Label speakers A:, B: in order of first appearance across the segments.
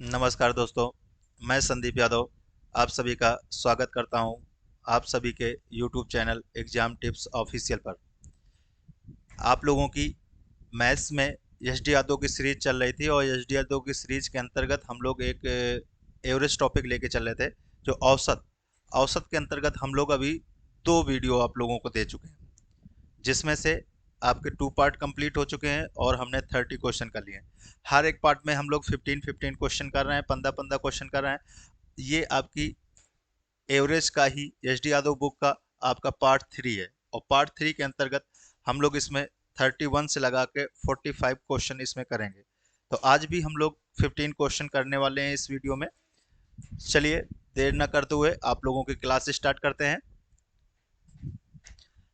A: नमस्कार दोस्तों, मैं संदीप यादव आप सभी का स्वागत करता हूं आप सभी के YouTube channel exam tips official पर। आप लोगों की मैथ्स में एस डी यादव की सीरीज चल रही थी और एस डी यादव की सीरीज के अंतर्गत हम लोग एक एवरेज टॉपिक लेके चल रहे थे जो औसत औसत के अंतर्गत हम लोग अभी 2 वीडियो आप लोगों को दे चुके हैं, जिसमें से आपके 2 पार्ट कंप्लीट हो चुके हैं और हमने 30 क्वेश्चन कर लिए हैं। हर एक पार्ट में हम लोग 15-15 क्वेश्चन कर रहे हैं, 15-15 क्वेश्चन कर रहे हैं। ये आपकी एवरेज का ही एच डी यादव बुक का आपका पार्ट 3 है और पार्ट 3 के अंतर्गत हम लोग इसमें 31 से लगा के 45 क्वेश्चन इसमें करेंगे। तो आज भी हम लोग 15 क्वेश्चन करने वाले हैं इस वीडियो में। चलिए देर न करते हुए आप लोगों की क्लास स्टार्ट करते हैं।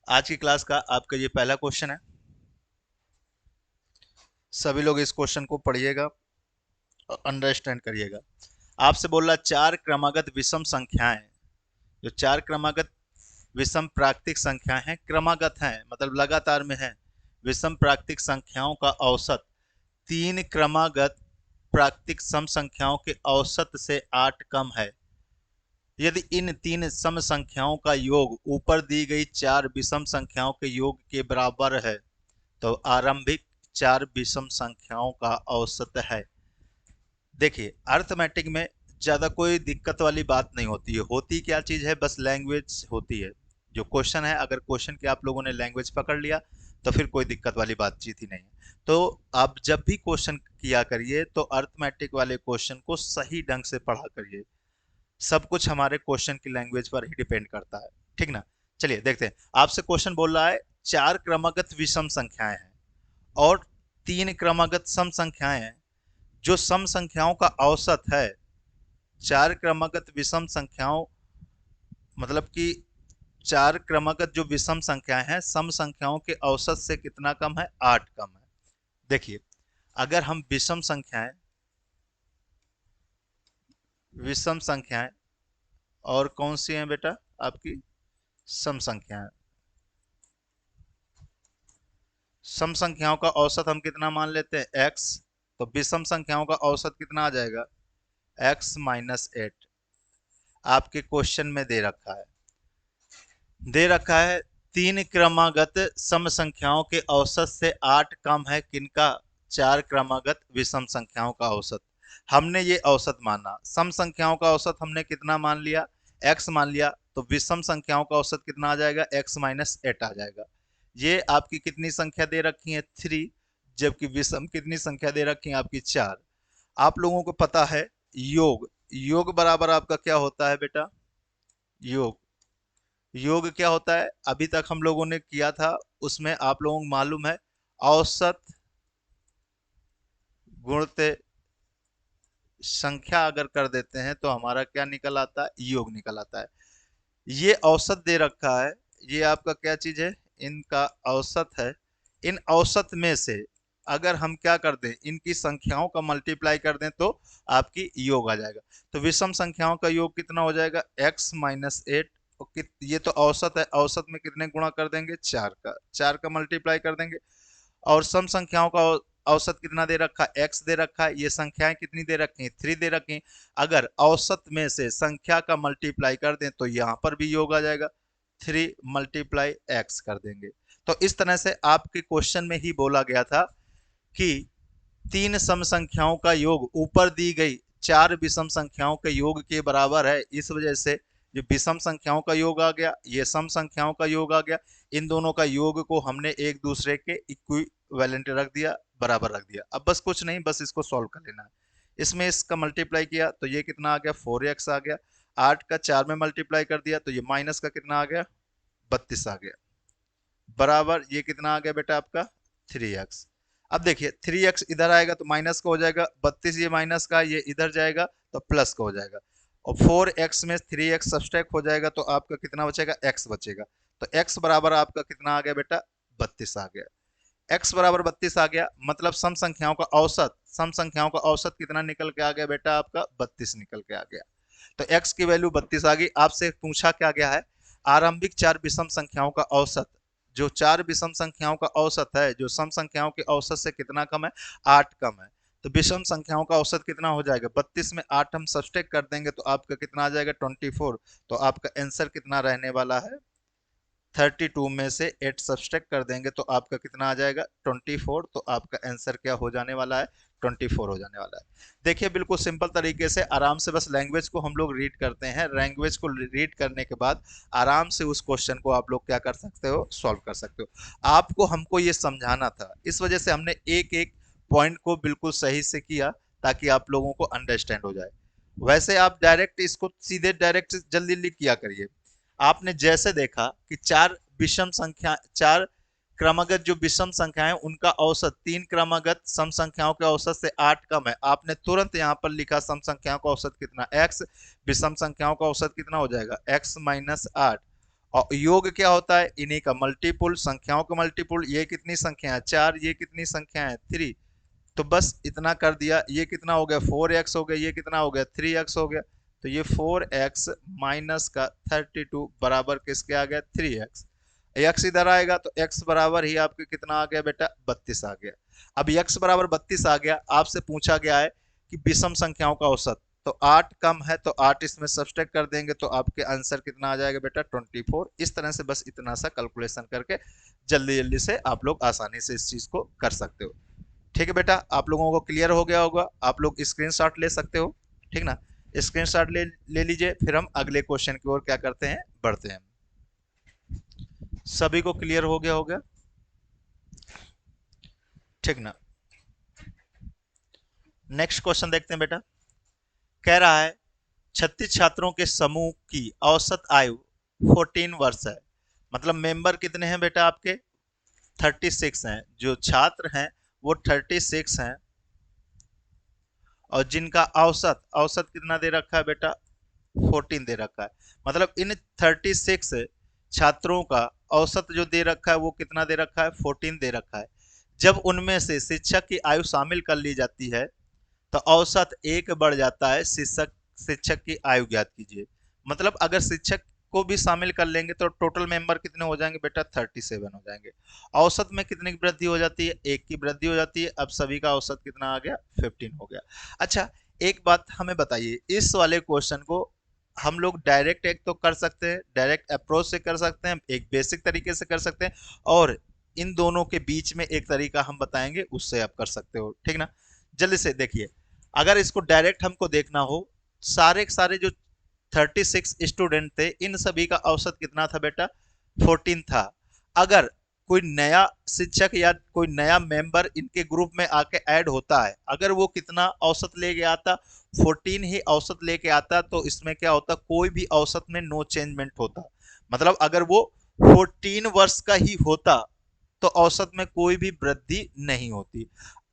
A: आज की क्लास का आपका ये पहला क्वेश्चन है। सभी लोग इस क्वेश्चन को पढ़िएगा और अंडरस्टैंड करिएगा। आपसे बोल रहा 4 क्रमागत विषम संख्याएं, जो 4 क्रमागत विषम प्राकृतिक संख्या हैं, क्रमागत हैं मतलब लगातार में है। विषम प्राकृतिक संख्याओं का औसत 3 क्रमागत प्राकृतिक सम संख्याओं के औसत से 8 कम है यदि इन 3 सम संख्याओं का योग ऊपर दी गई 4 विषम संख्याओं के योग के बराबर है तो आरंभिक 4 विषम संख्याओं का औसत है। देखिए अर्थमेटिक में ज़्यादा कोई दिक्कत वाली बात नहीं होती है। होती क्या चीज़ है, बस लैंग्वेज होती है। जो क्वेश्चन है, अगर क्वेश्चन के आप लोगों ने लैंग्वेज पकड़ लिया तो फिर कोई दिक्कत वाली बातचीत ही नहीं है। तो आप जब भी क्वेश्चन किया करिए तो अर्थमेटिक वाले क्वेश्चन को सही ढंग से पढ़ा करिए। सब कुछ हमारे क्वेश्चन की लैंग्वेज पर ही डिपेंड करता है, ठीक ना। चलिए देखते हैं। आपसे क्वेश्चन बोल रहा है 4 क्रमागत विषम संख्याएं हैं और 3 क्रमागत सम संख्याएं हैं। जो सम संख्याओं का औसत है, 4 क्रमागत विषम संख्याओं मतलब कि 4 क्रमागत जो विषम संख्याएं हैं सम संख्याओं के औसत से कितना कम है, 8 कम है। देखिए अगर हम विषम संख्याएं और कौन सी हैं बेटा, आपकी सम संख्याएं। सम संख्याओं का औसत हम कितना मान लेते हैं, x। तो विषम संख्याओं का औसत कितना आ जाएगा, x-8। आपके क्वेश्चन में दे रखा है 3 क्रमागत सम संख्याओं के औसत से 8 कम है किनका, 4 क्रमागत विषम संख्याओं का औसत। हमने ये औसत माना, सम संख्याओं का औसत हमने कितना मान लिया, x मान लिया। तो विषम संख्याओं का औसत कितना आ जाएगा, x-8 आ जाएगा। ये आपकी कितनी संख्या दे रखी है, 3, जबकि विषम कितनी संख्या दे रखी है आपकी, 4। आप लोगों को पता है योग योग बराबर आपका क्या होता है बेटा, योग योग क्या होता है, अभी तक हम लोगों ने किया था उसमें आप लोगों को मालूम है, औसत गुणते संख्या अगर कर देते हैं तो हमारा क्या निकल आता है, योग निकल आता है। ये औसत दे रखा है, ये आपका क्या चीज है, इनका औसत है। इन औसत में से अगर हम क्या कर दें, इनकी संख्याओं का मल्टीप्लाई कर दें तो आपकी योग आ जाएगा। तो विषम संख्याओं का योग कितना हो जाएगा, x-8। ये तो औसत है, औसत में कितने गुणा कर देंगे, 4 का मल्टीप्लाई कर देंगे। और सम संख्याओं का औसत कितना दे रखा है, x दे रखा है। ये संख्याएं कितनी दे रखी हैं, 3 दे रखी हैं। अगर औसत में से संख्या का मल्टीप्लाई कर दें तो यहाँ पर भी योग आ जाएगा, 3 × x कर देंगे। तो इस तरह से आपके क्वेश्चन में ही बोला गया था कि 3 सम संख्याओं का योग ऊपर दी गई 4 विषम संख्याओं के योग के बराबर है। इस वजह से जो विषम संख्याओं का योग आ गया, ये सम संख्याओं का योग आ गया, इन दोनों का योग को हमने एक दूसरे के इक्विवेलेंट रख दिया, बराबर रख दिया। अब बस कुछ नहीं, बस इसको सॉल्व कर लेना है। इसमें इसका मल्टीप्लाई किया तो ये कितना आ गया, 4x आ गया। 8 का 4 में मल्टीप्लाई कर दिया तो ये माइनस का कितना आ गया, 32 आ गया, बराबर ये कितना आ गया बेटा आपका, 3x। अब देखिए 3x इधर आएगा तो माइनस का हो जाएगा, 32 ये माइनस का, ये इधर जाएगा तो प्लस का हो जाएगा। और 4x में 3x सब्सट्रैक्ट हो जाएगा तो आपका कितना बचेगा, x बचेगा। तो x बराबर आपका कितना आ गया बेटा, 32 आ गया। x बराबर 32 आ गया, मतलब सम संख्याओं का औसत कितना निकल के आ गया बेटा, आपका 32 निकल के आ गया। तो x की वैल्यू 32 आ गई। आपसे पूछा क्या गया है, आरंभिक 4 विषम संख्याओं का औसत। जो 4 विषम संख्याओं का औसत है, जो सम संख्याओं के औसत से कितना कम है, 8 कम है। तो विषम संख्याओं का औसत कितना हो जाएगा? 32 में 8 हम सब्सट्रैक्ट कर देंगे तो आपका कितना आ जाएगा? 24। तो आपका आंसर कितना रहने वाला है? 32 में से 8 सब्सट्रैक्ट कर देंगे तो आपका कितना आ जाएगा? 24। तो आपका आंसर क्या हो जाने वाला है? 24 हो जाने वाला है। देखिए बिल्कुल सिंपल तरीके से आराम से बस लैंग्वेज को हम लोग रीड करते हैं। लैंग्वेज को रीड करने के बाद आराम से उस क्वेश्चन को आप लोग क्या कर सकते हो? सॉल्व कर सकते हो। आपको हमको ये समझाना था, इस वजह से हमने एक एक पॉइंट को बिल्कुल सही से किया ताकि आप लोगों को अंडरस्टैंड हो जाए। वैसे आप डायरेक्ट इसको सीधे डायरेक्ट जल्दी जल्दी किया करिए। आपने जैसे देखा कि चार क्रमागत जो विषम संख्या है उनका औसत तीन क्रमागत सम संख्याओं के औसत से 8 कम है। आपने तुरंत यहां पर लिखा सम संख्याओं का औसत कितना? x। विषम संख्याओं का औसत कितना हो जाएगा? x minus 8। और योग क्या होता है? इन्हीं का मल्टीपुल, संख्याओं का मल्टीपुल। ये कितनी संख्या है? 4। ये कितनी संख्या है? 3। तो बस इतना कर दिया। ये कितना हो गया? 4x हो गया। ये कितना हो गया? 3x हो गया। तो ये 4x माइनस का 32 बराबर किसके आ गया? 3x। x इधर आएगा तो x बराबर ही आपके कितना आ गया बेटा? 32 आ गया। अब x बराबर 32 आ गया, आपसे पूछा गया है कि विषम संख्याओं का औसत। तो 8 कम है तो 8 इसमें सब्सट्रैक्ट कर देंगे तो आपके आंसर कितना आ जाएगा बेटा? 24। इस तरह से बस इतना सा कैलकुलेशन करके जल्दी जल्दी से आप लोग आसानी से इस चीज को कर सकते हो। ठीक है बेटा, आप लोगों को क्लियर हो गया होगा। आप लोग स्क्रीनशॉट ले सकते हो, ठीक ना? स्क्रीनशॉट ले लीजिए, फिर हम अगले क्वेश्चन की ओर क्या करते हैं? बढ़ते हैं। सभी को क्लियर हो गया होगा, ठीक ना? नेक्स्ट क्वेश्चन देखते हैं बेटा। कह रहा है 36 छात्रों के समूह की औसत आयु 14 वर्ष है। मतलब मेंबर कितने हैं बेटा आपके? 36 हैं। जो छात्र हैं वो 36 हैं और जिनका औसत औसत कितना दे रखा है बेटा? 14 दे रखा है। मतलब इन 36 छात्रों का औसत जो दे रखा है वो कितना दे रखा है? 14 दे रखा है। जब उनमें से शिक्षक की आयु शामिल कर ली जाती है तो औसत 1 बढ़ जाता है। शिक्षक शिक्षक की आयु ज्ञात कीजिए। मतलब अगर शिक्षक को भी शामिल कर लेंगे तो टोटल मेंबर कितने हो जाएंगे बेटा? 37 हो जाएंगे। औसत में कितने की वृद्धि हो जाती है? 1 की वृद्धि हो जाती है। अब सभी का औसत कितना आ गया? 15 हो गया। अच्छा, एक बात हमें बताइए, इस वाले क्वेश्चन को हम लोग डायरेक्ट एक तो कर सकते हैं, डायरेक्ट अप्रोच से कर सकते हैं, एक बेसिक तरीके से कर सकते हैं, और इन दोनों के बीच में एक तरीका हम बताएंगे, उससे आप कर सकते हो, ठीक ना? जल्दी से देखिए, अगर इसको डायरेक्ट हमको देखना हो, सारे सारे जो 36 स्टूडेंट थे इन सभी का औसत कितना था बेटा? 14 था। अगर कोई नया शिक्षक या कोई नया मेंबर इनके ग्रुप में आके ऐड होता है, अगर वो कितना औसत लेके आता? 14 ही औसत लेके आता। तो इसमें क्या होता? कोई भी औसत में नो चेंजमेंट होता। मतलब अगर वो 14 वर्ष का ही होता तो औसत में कोई भी वृद्धि नहीं होती।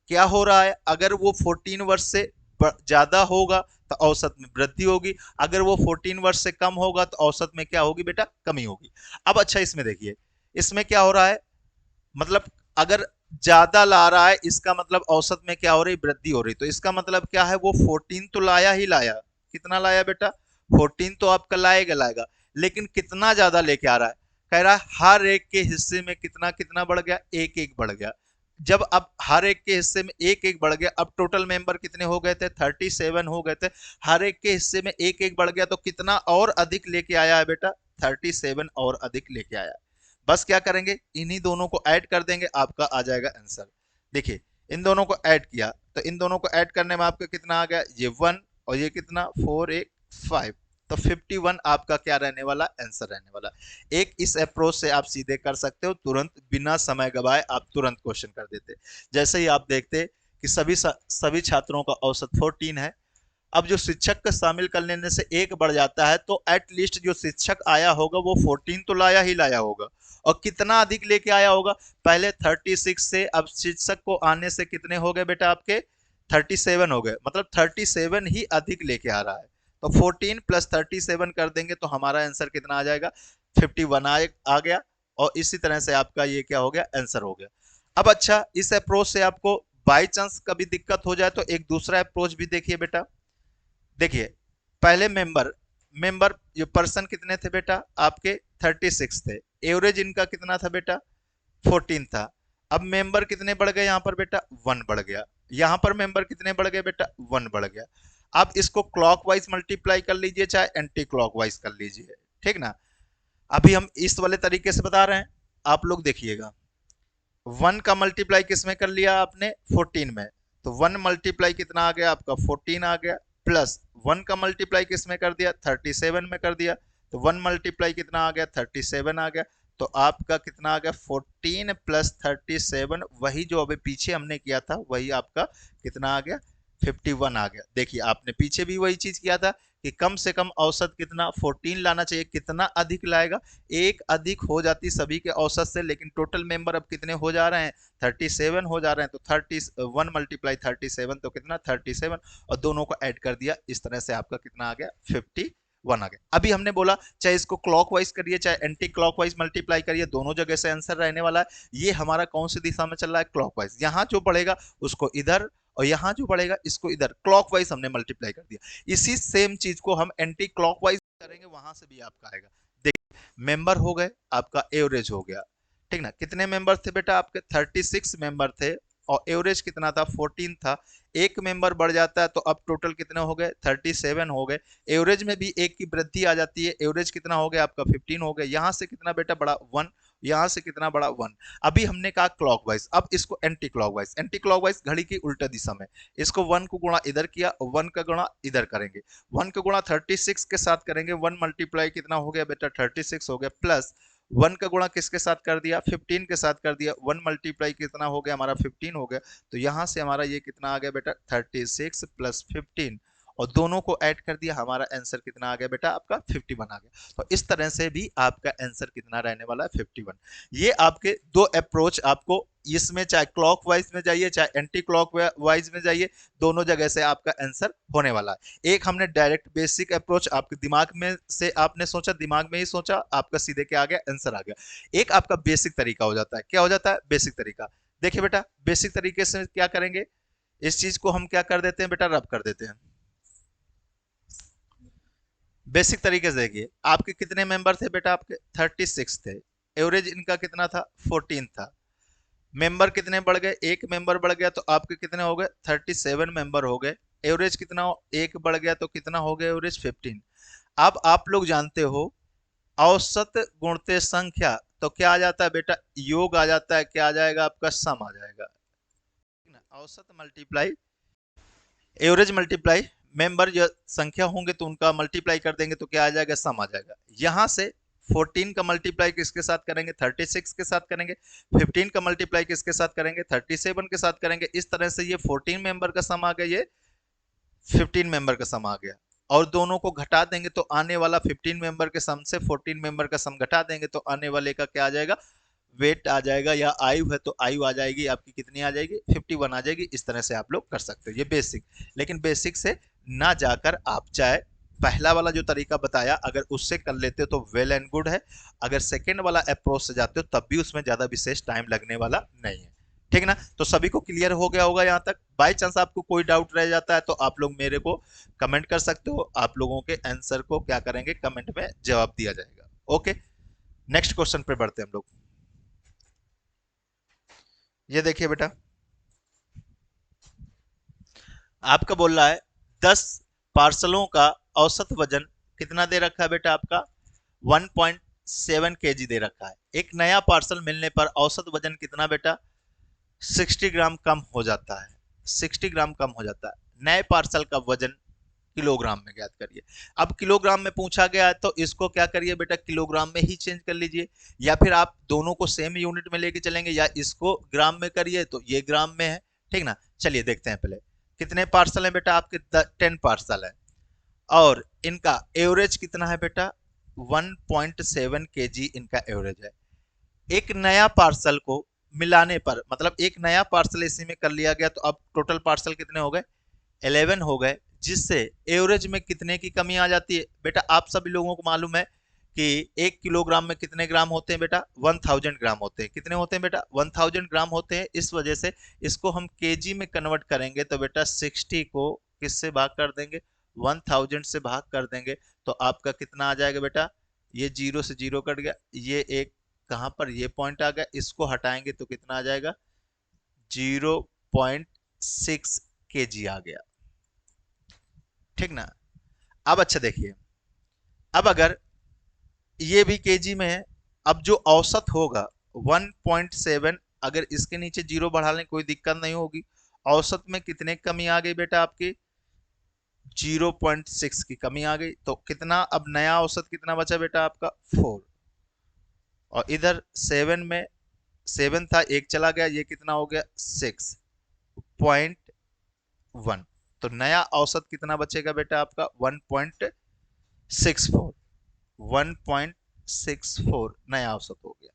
A: क्या हो रहा है? अगर वो 14 वर्ष से ज्यादा होगा तो औसत में वृद्धि होगी। अगर वो 14 वर्ष से कम होगा तो औसत में क्या होगी बेटा? कमी होगी। अब अच्छा, इसमें देखिए, इसमें क्या हो रहा है? मतलब अगर ज्यादा ला रहा है इसका मतलब औसत में क्या हो रही? वृद्धि हो रही। तो इसका मतलब क्या है? वो 14 तो लाया ही लाया। कितना लाया बेटा? 14 तो आपका लाएगा लाएगा, लेकिन कितना ज्यादा लेके आ रहा है? कह रहा है हर एक के हिस्से में कितना कितना बढ़ गया? एक एक बढ़ गया। जब अब हर एक के हिस्से में एक एक बढ़ गया, अब टोटल मेंबर कितने हो गए थे? 37 हो गए थे। हर एक के हिस्से में एक एक बढ़ गया तो कितना और अधिक लेके आया है बेटा? 37 और अधिक लेके आया है। बस क्या करेंगे? इन्हीं दोनों को ऐड कर देंगे, आपका आ जाएगा आंसर। देखिए, इन दोनों को ऐड किया तो इन दोनों को ऐड करने में आपका कितना आ गया? ये 1 और ये कितना? 4 1 5। तो 51 आपका क्या रहने वाला? आंसर रहने वाला। एक इस अप्रोच से आप सीधे कर सकते हो, तुरंत बिना समय गवाए आप तुरंत क्वेश्चन कर देते। जैसे ही आप देखते कि सभी छात्रों का औसत 14 है, अब जो शिक्षक का शामिल कर लेने से 1 बढ़ जाता है तो एटलीस्ट जो शिक्षक आया होगा वो 14 तो लाया ही लाया होगा। और कितना अधिक लेके आया होगा? पहले 36 से अब शिक्षक को आने से कितने हो गए बेटा आपके? 37 हो गए। मतलब 37 ही अधिक लेके आ रहा है। तो 14 प्लस 37 कर देंगे तो हमारा आंसर कितना आ जाएगा? 51 आ गया। और इसी तरह से आपका ये क्या हो गया? आंसर हो गया। अब अच्छा, इस अप्रोच से आपको बाई चांस कभी दिक्कत हो जाए तो एक दूसरा अप्रोच भी देखिए बेटा। देखिए, पहले मेंबर मेंबर जो पर्सन कितने थे बेटा आपके? 36 थे। एवरेज इनका कितना था बेटा? 14 था। अब मेंबर कितने बढ़ गए यहाँ पर बेटा? 1 बढ़ गया। यहां पर मेंबर कितने बढ़ गए बेटा, 1 बढ़ गया। अब इसको क्लॉकवाइज मल्टीप्लाई कर लीजिए चाहे एंटी क्लॉकवाइज कर लीजिए, ठीक ना। अभी हम इस वाले तरीके से बता रहे हैं, आप लोग देखिएगा। 1 का मल्टीप्लाई किस में कर लिया आपने, 14 में। तो 1 मल्टीप्लाई कितना आ गया आपका, 14 आ गया। प्लस 1 का मल्टीप्लाई किस में कर दिया, 37 में कर दिया। तो 1 मल्टीप्लाई कितना आ गया, 37 आ गया। तो आपका कितना आ गया, 14 प्लस 37, वही जो अभी पीछे हमने किया था वही आपका कितना आ गया, 51 आ गया। देखिए आपने पीछे भी वही चीज किया था कि कम से कम औसत कितना 14 लाना चाहिए, कितना अधिक लाएगा, एक अधिक हो जाती सभी के औसत से, लेकिन टोटल मेंबर अब कितने हो जा रहे हैं, 37 हो जा रहे हैं। तो 1 मल्टीप्लाई 37 तो कितना 37, और दोनों को ऐड कर दिया, इस तरह से आपका कितना आ गया, 51 आ गया। अभी हमने बोला चाहे इसको क्लॉकवाइज करिए चाहे एंटी क्लॉकवाइज मल्टीप्लाई करिए, दोनों जगह से आंसर रहने वाला है। ये हमारा कौन सी दिशा में चल रहा है, क्लॉकवाइज। यहाँ जो बढ़ेगा उसको इधर, और यहाँ जो बढ़ेगा इसको इधर, क्लॉकवाइज हमने मल्टीप्लाई कर दिया। इसी सेम चीज को हम एंटी क्लॉकवाइज करेंगे, वहां से भी आपका आएगा। मेंबर हो गए, आपका एवरेज हो गया, ठीक ना। कितने मेंबर थे बेटा आपके, 36 मेंबर थे, और एवरेज कितना था, 14 था। एक मेंबर बढ़ जाता है तो अब टोटल कितने हो गए, 37 हो गए। एवरेज में भी एक की वृद्धि आ जाती है, एवरेज कितना हो गया आपका, 15 हो गया। यहां से कितना बेटा बड़ा, 1, यहां से कितना बड़ा, 1। अभी हमने कहा क्लॉकवाइज, अब इसको एंटी क्लॉकवाइज। एंटी क्लॉकवाइज घड़ी की उल्टा दिशा में, इसको 1 को गुणा इधर किया, 1 का गुणा इधर करेंगे। 1 का गुणा 36 के साथ करेंगे, 1 मल्टीप्लाई कितना हो गया बेटा, 36 हो गया। प्लस 1 का गुणा किसके साथ कर दिया, 15 के साथ कर दिया, 1 मल्टीप्लाई कितना हो गया हमारा, 15 हो गया। तो यहां से हमारा ये कितना आ गया बेटा, 36 प्लस 15, और दोनों को ऐड कर दिया, हमारा आंसर कितना आ गया बेटा आपका, 51 आ गया। तो इस तरह से भी आपका आंसर कितना रहने वाला है, 51। ये आपके दो अप्रोच, आपको इसमें चाहे क्लॉकवाइज में जाइए चाहे एंटी क्लॉकवाइज में जाइए, दोनों जगह से आपका आंसर होने वाला है। एक हमने डायरेक्ट बेसिक अप्रोच, आपके दिमाग में से आपने सोचा, दिमाग में ही सोचा, आपका सीधे क्या आ गया, आंसर आ गया। एक आपका बेसिक तरीका हो जाता है, क्या हो जाता है, बेसिक तरीका। देखिए बेटा बेसिक तरीके से क्या करेंगे, इस चीज को हम क्या कर देते हैं बेटा, रब कर देते हैं। बेसिक तरीके से देखिए, आपके कितने मेंबर थे बेटा, आपके 36 थे। एवरेज इनका कितना था, 14 था। मेंबर कितने बढ़ गए, एक मेंबर बढ़ गया तो आपके कितने हो गए, 37 मेंबर हो गए। एवरेज कितना हो, एक बढ़ गया तो कितना हो गया एवरेज, 15। अब आप लोग जानते हो औसत गुणते संख्या तो क्या आ जाता है बेटा, योग आ जाता है, क्या आ जाएगा आपका, सम आ जाएगा। औसत मल्टीप्लाई एवरेज मल्टीप्लाई मेंबर जो संख्या होंगे तो उनका मल्टीप्लाई कर देंगे तो क्या आ जाएगा, सम आ जाएगा। यहां से 14 का मल्टीप्लाई किसके साथ करेंगे, 36 के साथ करेंगे। 15 का मल्टीप्लाई किसके साथ करेंगे, 37 के साथ करेंगे। इस तरह से ये 14 मेंबर का सम आ गया, ये 15 मेंबर का सम आ गया। और दोनों को घटा देंगे तो आने वाला 15 मेंबर के सम से 14 मेंबर का सम घटा देंगे तो आने वाले का क्या आ जाएगा, वेट आ जाएगा, या आयु है तो आयु आ जाएगी आपकी, कितनी आ जाएगी, 51 आ जाएगी। इस तरह से आप लोग कर सकते हो, ये बेसिक। लेकिन बेसिक से ना जाकर आप चाहे पहला वाला जो तरीका बताया अगर उससे कर लेते हो तो वेल एंड गुड है। अगर सेकेंड वाला अप्रोच से जाते हो तब भी उसमें ज्यादा विशेष टाइम लगने वाला नहीं है, ठीक ना। तो सभी को क्लियर हो गया होगा यहाँ तक। बाई चांस आपको कोई डाउट रह जाता है तो आप लोग मेरे को कमेंट कर सकते हो, आप लोगों के आंसर को क्या करेंगे, कमेंट में जवाब दिया जाएगा। ओके, नेक्स्ट क्वेश्चन पे बढ़ते हैं हम लोग। ये देखिए बेटा, आपका बोल रहा है 10 पार्सलों का औसत वजन कितना दे रखा है बेटा आपका, 1.7 केजी दे रखा है। एक नया पार्सल मिलने पर औसत वजन कितना बेटा, 60 ग्राम कम हो जाता है, 60 ग्राम कम हो जाता है। नए पार्सल का वजन किलोग्राम में ज्ञात करिए। अब किलोग्राम में पूछा गया है तो इसको क्या करिए बेटा, किलोग्राम में ही चेंज कर लीजिए, या फिर आप दोनों को सेम यूनिट में लेके चलेंगे, या इसको ग्राम में करिए तो ये ग्राम में है, ठीक ना। चलिए देखते हैं पहले कितने पार्सल है बेटा आपके, 10 पार्सल है, और इनका एवरेज कितना है बेटा, 1.7 केजी इनका एवरेज है। एक नया पार्सल को मिलाने पर, मतलब एक नया पार्सल इसी में कर लिया गया तो अब टोटल पार्सल कितने हो गए, 11 हो गए, जिससे एवरेज में कितने की कमी आ जाती है बेटा, आप सभी लोगों को मालूम है कि 1 किलोग्राम में कितने ग्राम होते हैं बेटा, 1000 ग्राम होते हैं। कितने होते हैं बेटा, 1000 ग्राम होते हैं। इस वजह से इसको हम केजी में कन्वर्ट करेंगे तो बेटा 60 को किससे भाग कर देंगे, 1000 से भाग कर देंगे तो आपका कितना आ जाएगा बेटा, ये जीरो से जीरो कट गया, ये एक कहां पर, ये पॉइंट आ गया, इसको हटाएंगे तो कितना आ जाएगा, 0.3 kg आ गया। ठीक ना। अब अच्छा देखिए, अब अगर ये भी केजी में है, अब जो औसत होगा 1.7, अगर इसके नीचे जीरो बढ़ा लें कोई दिक्कत नहीं होगी। औसत में कितने कमी आ गई बेटा आपकी? 0.6 की कमी आ गई। तो कितना अब नया औसत कितना बचा बेटा आपका? 4। और इधर 7 में 7 था, एक चला गया, ये कितना हो गया? 6.1। तो नया औसत कितना बचेगा बेटा आपका? 1.64। 1.64 नया औसत हो गया।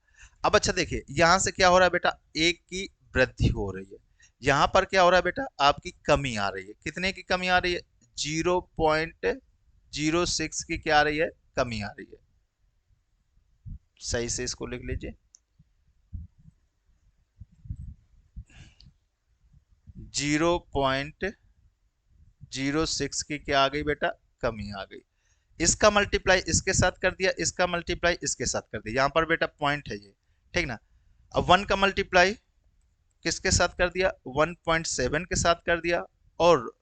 A: अब अच्छा देखिए, यहां से क्या हो रहा है बेटा? एक की वृद्धि हो रही है। यहां पर क्या हो रहा है बेटा? आपकी कमी आ रही है। कितने की कमी आ रही है? 0.06 की क्या आ रही है? कमी आ रही है। सही से इसको लिख लीजिए, 0.06 की क्या आ गई बेटा? कमी आ गई। इसका मल्टीप्लाई इसके साथ कर दिया, इसका मल्टीप्लाई इसके साथ कर दिया, यहां पर बेटा पॉइंट है ये। ठीक ना। अब 1 का मल्टीप्लाई किसके साथ कर दिया? 1.7 के साथ कर दिया। और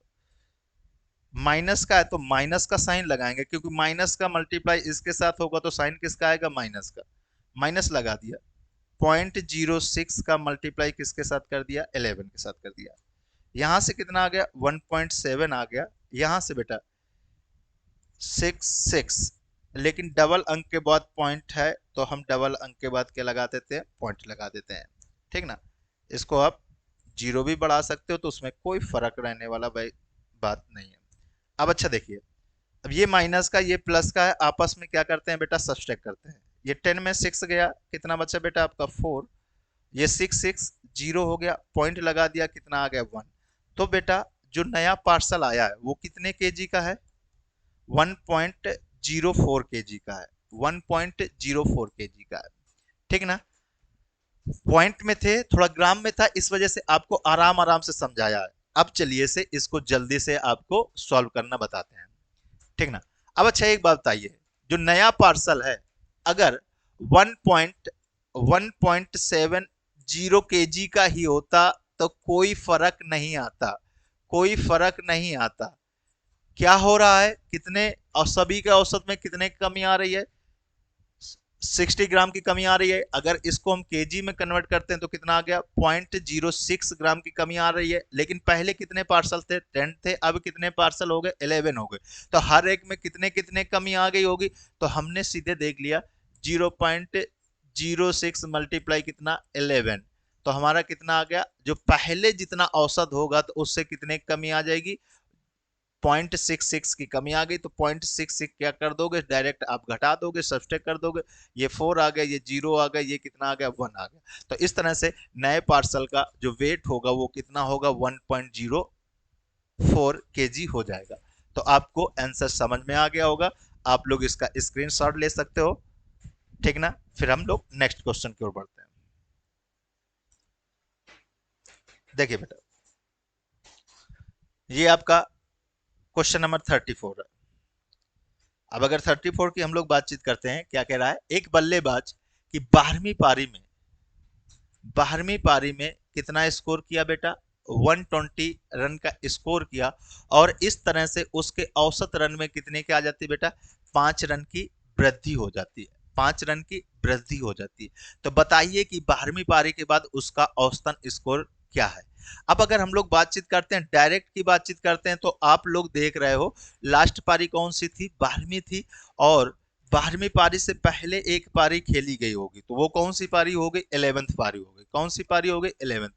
A: माइनस का है तो माइनस का साइन लगाएंगे, क्योंकि माइनस का मल्टीप्लाई इसके साथ होगा तो साइन किसका आएगा? माइनस का। माइनस लगा दिया। 0.06 का मल्टीप्लाई किसके साथ कर दिया? 11 के साथ कर दिया। यहां से कितना आ गया? 1.7 आ गया। यहां से बेटा 6 लेकिन डबल अंक के बाद पॉइंट है तो हम डबल अंक के बाद क्या लगा देते हैं? पॉइंट लगा देते हैं। ठीक ना। इसको आप जीरो भी बढ़ा सकते हो, तो उसमें कोई फर्क रहने वाला भाई बात नहीं है। अब अच्छा देखिए, अब ये माइनस का ये प्लस का है, आपस में क्या करते हैं बेटा? सब्सट्रैक्ट करते हैं। ये 10 में 6 गया, कितना बचा बेटा आपका? 4। ये 6 जीरो हो गया, पॉइंट लगा दिया, कितना आ गया? 1। तो बेटा जो नया पार्सल आया है वो कितने केजी का है? 1.04 केजी का है। 1.04 केजी का है। ठीक ना। पॉइंट में थे, थोड़ा ग्राम में था, इस वजह से आपको आराम आराम से समझाया है। अब चलिए से इसको जल्दी से आपको सॉल्व करना बताते हैं। ठीक ना। अब अच्छा एक बात बताइए, जो नया पार्सल है अगर 1.1.70 केजी का ही होता तो कोई फर्क नहीं आता। कोई फर्क नहीं आता। क्या हो रहा है? कितने और सभी के औसत में कितने की कमी आ रही है? 60 ग्राम की कमी आ रही है। अगर इसको हम केजी में कन्वर्ट करते हैं तो कितना आ गया? 0.06 ग्राम की कमी आ रही है। लेकिन पहले कितने पार्सल थे? 10 थे, अब कितने पार्सल हो गए? 11 हो गए। तो हर एक में कितने कितने कमी आ गई होगी? तो हमने सीधे देख लिया 0.06 मल्टीप्लाई कितना? 11। तो हमारा कितना आ गया? जो पहले जितना औसत होगा तो उससे कितने कमी आ जाएगी? 0.66 की कमी आ गई। तो 0.66 क्या कर दोगे? डायरेक्ट आप घटा दोगे, सब्सट्रैक्ट कर दोगे। ये 4 आ गया, ये 0 आ गया, ये कितना आ गया? 1 आ गया। तो इस तरह से नए पार्सल का जो वेट होगा वो कितना होगा? 1.04 केजी हो जाएगा। तो आपको आंसर समझ में आ गया होगा। आप लोग इसका स्क्रीनशॉट ले सकते हो। ठीक ना। फिर हम लोग नेक्स्ट क्वेश्चन की ओर बढ़ते हैं। देखिए बेटा, ये आपका क्वेश्चन नंबर 34 है। अब अगर 34 की हम लोग बातचीत करते हैं, क्या कह रहा है? एक बल्लेबाज की 12वीं पारी में कितना स्कोर किया बेटा? 120 रन का स्कोर किया। और इस तरह से उसके औसत रन में कितने की आ जाती है बेटा? 5 रन की वृद्धि हो जाती है। 5 रन की वृद्धि हो जाती है। तो बताइए कि 12वीं पारी के बाद उसका औसतन स्कोर क्या है? अब अगर हम लोग बातचीत करते हैं, डायरेक्ट की बातचीत करते हैं, तो आप लोग देख रहे हो लास्ट पारी कौन सी थी? 12वीं थी। और 12वीं पारी से पहले एक पारी खेली गई होगी, तो वो कौन सी पारी हो गई? 11th पारी हो गई। कौन सी पारी हो गई? 11th।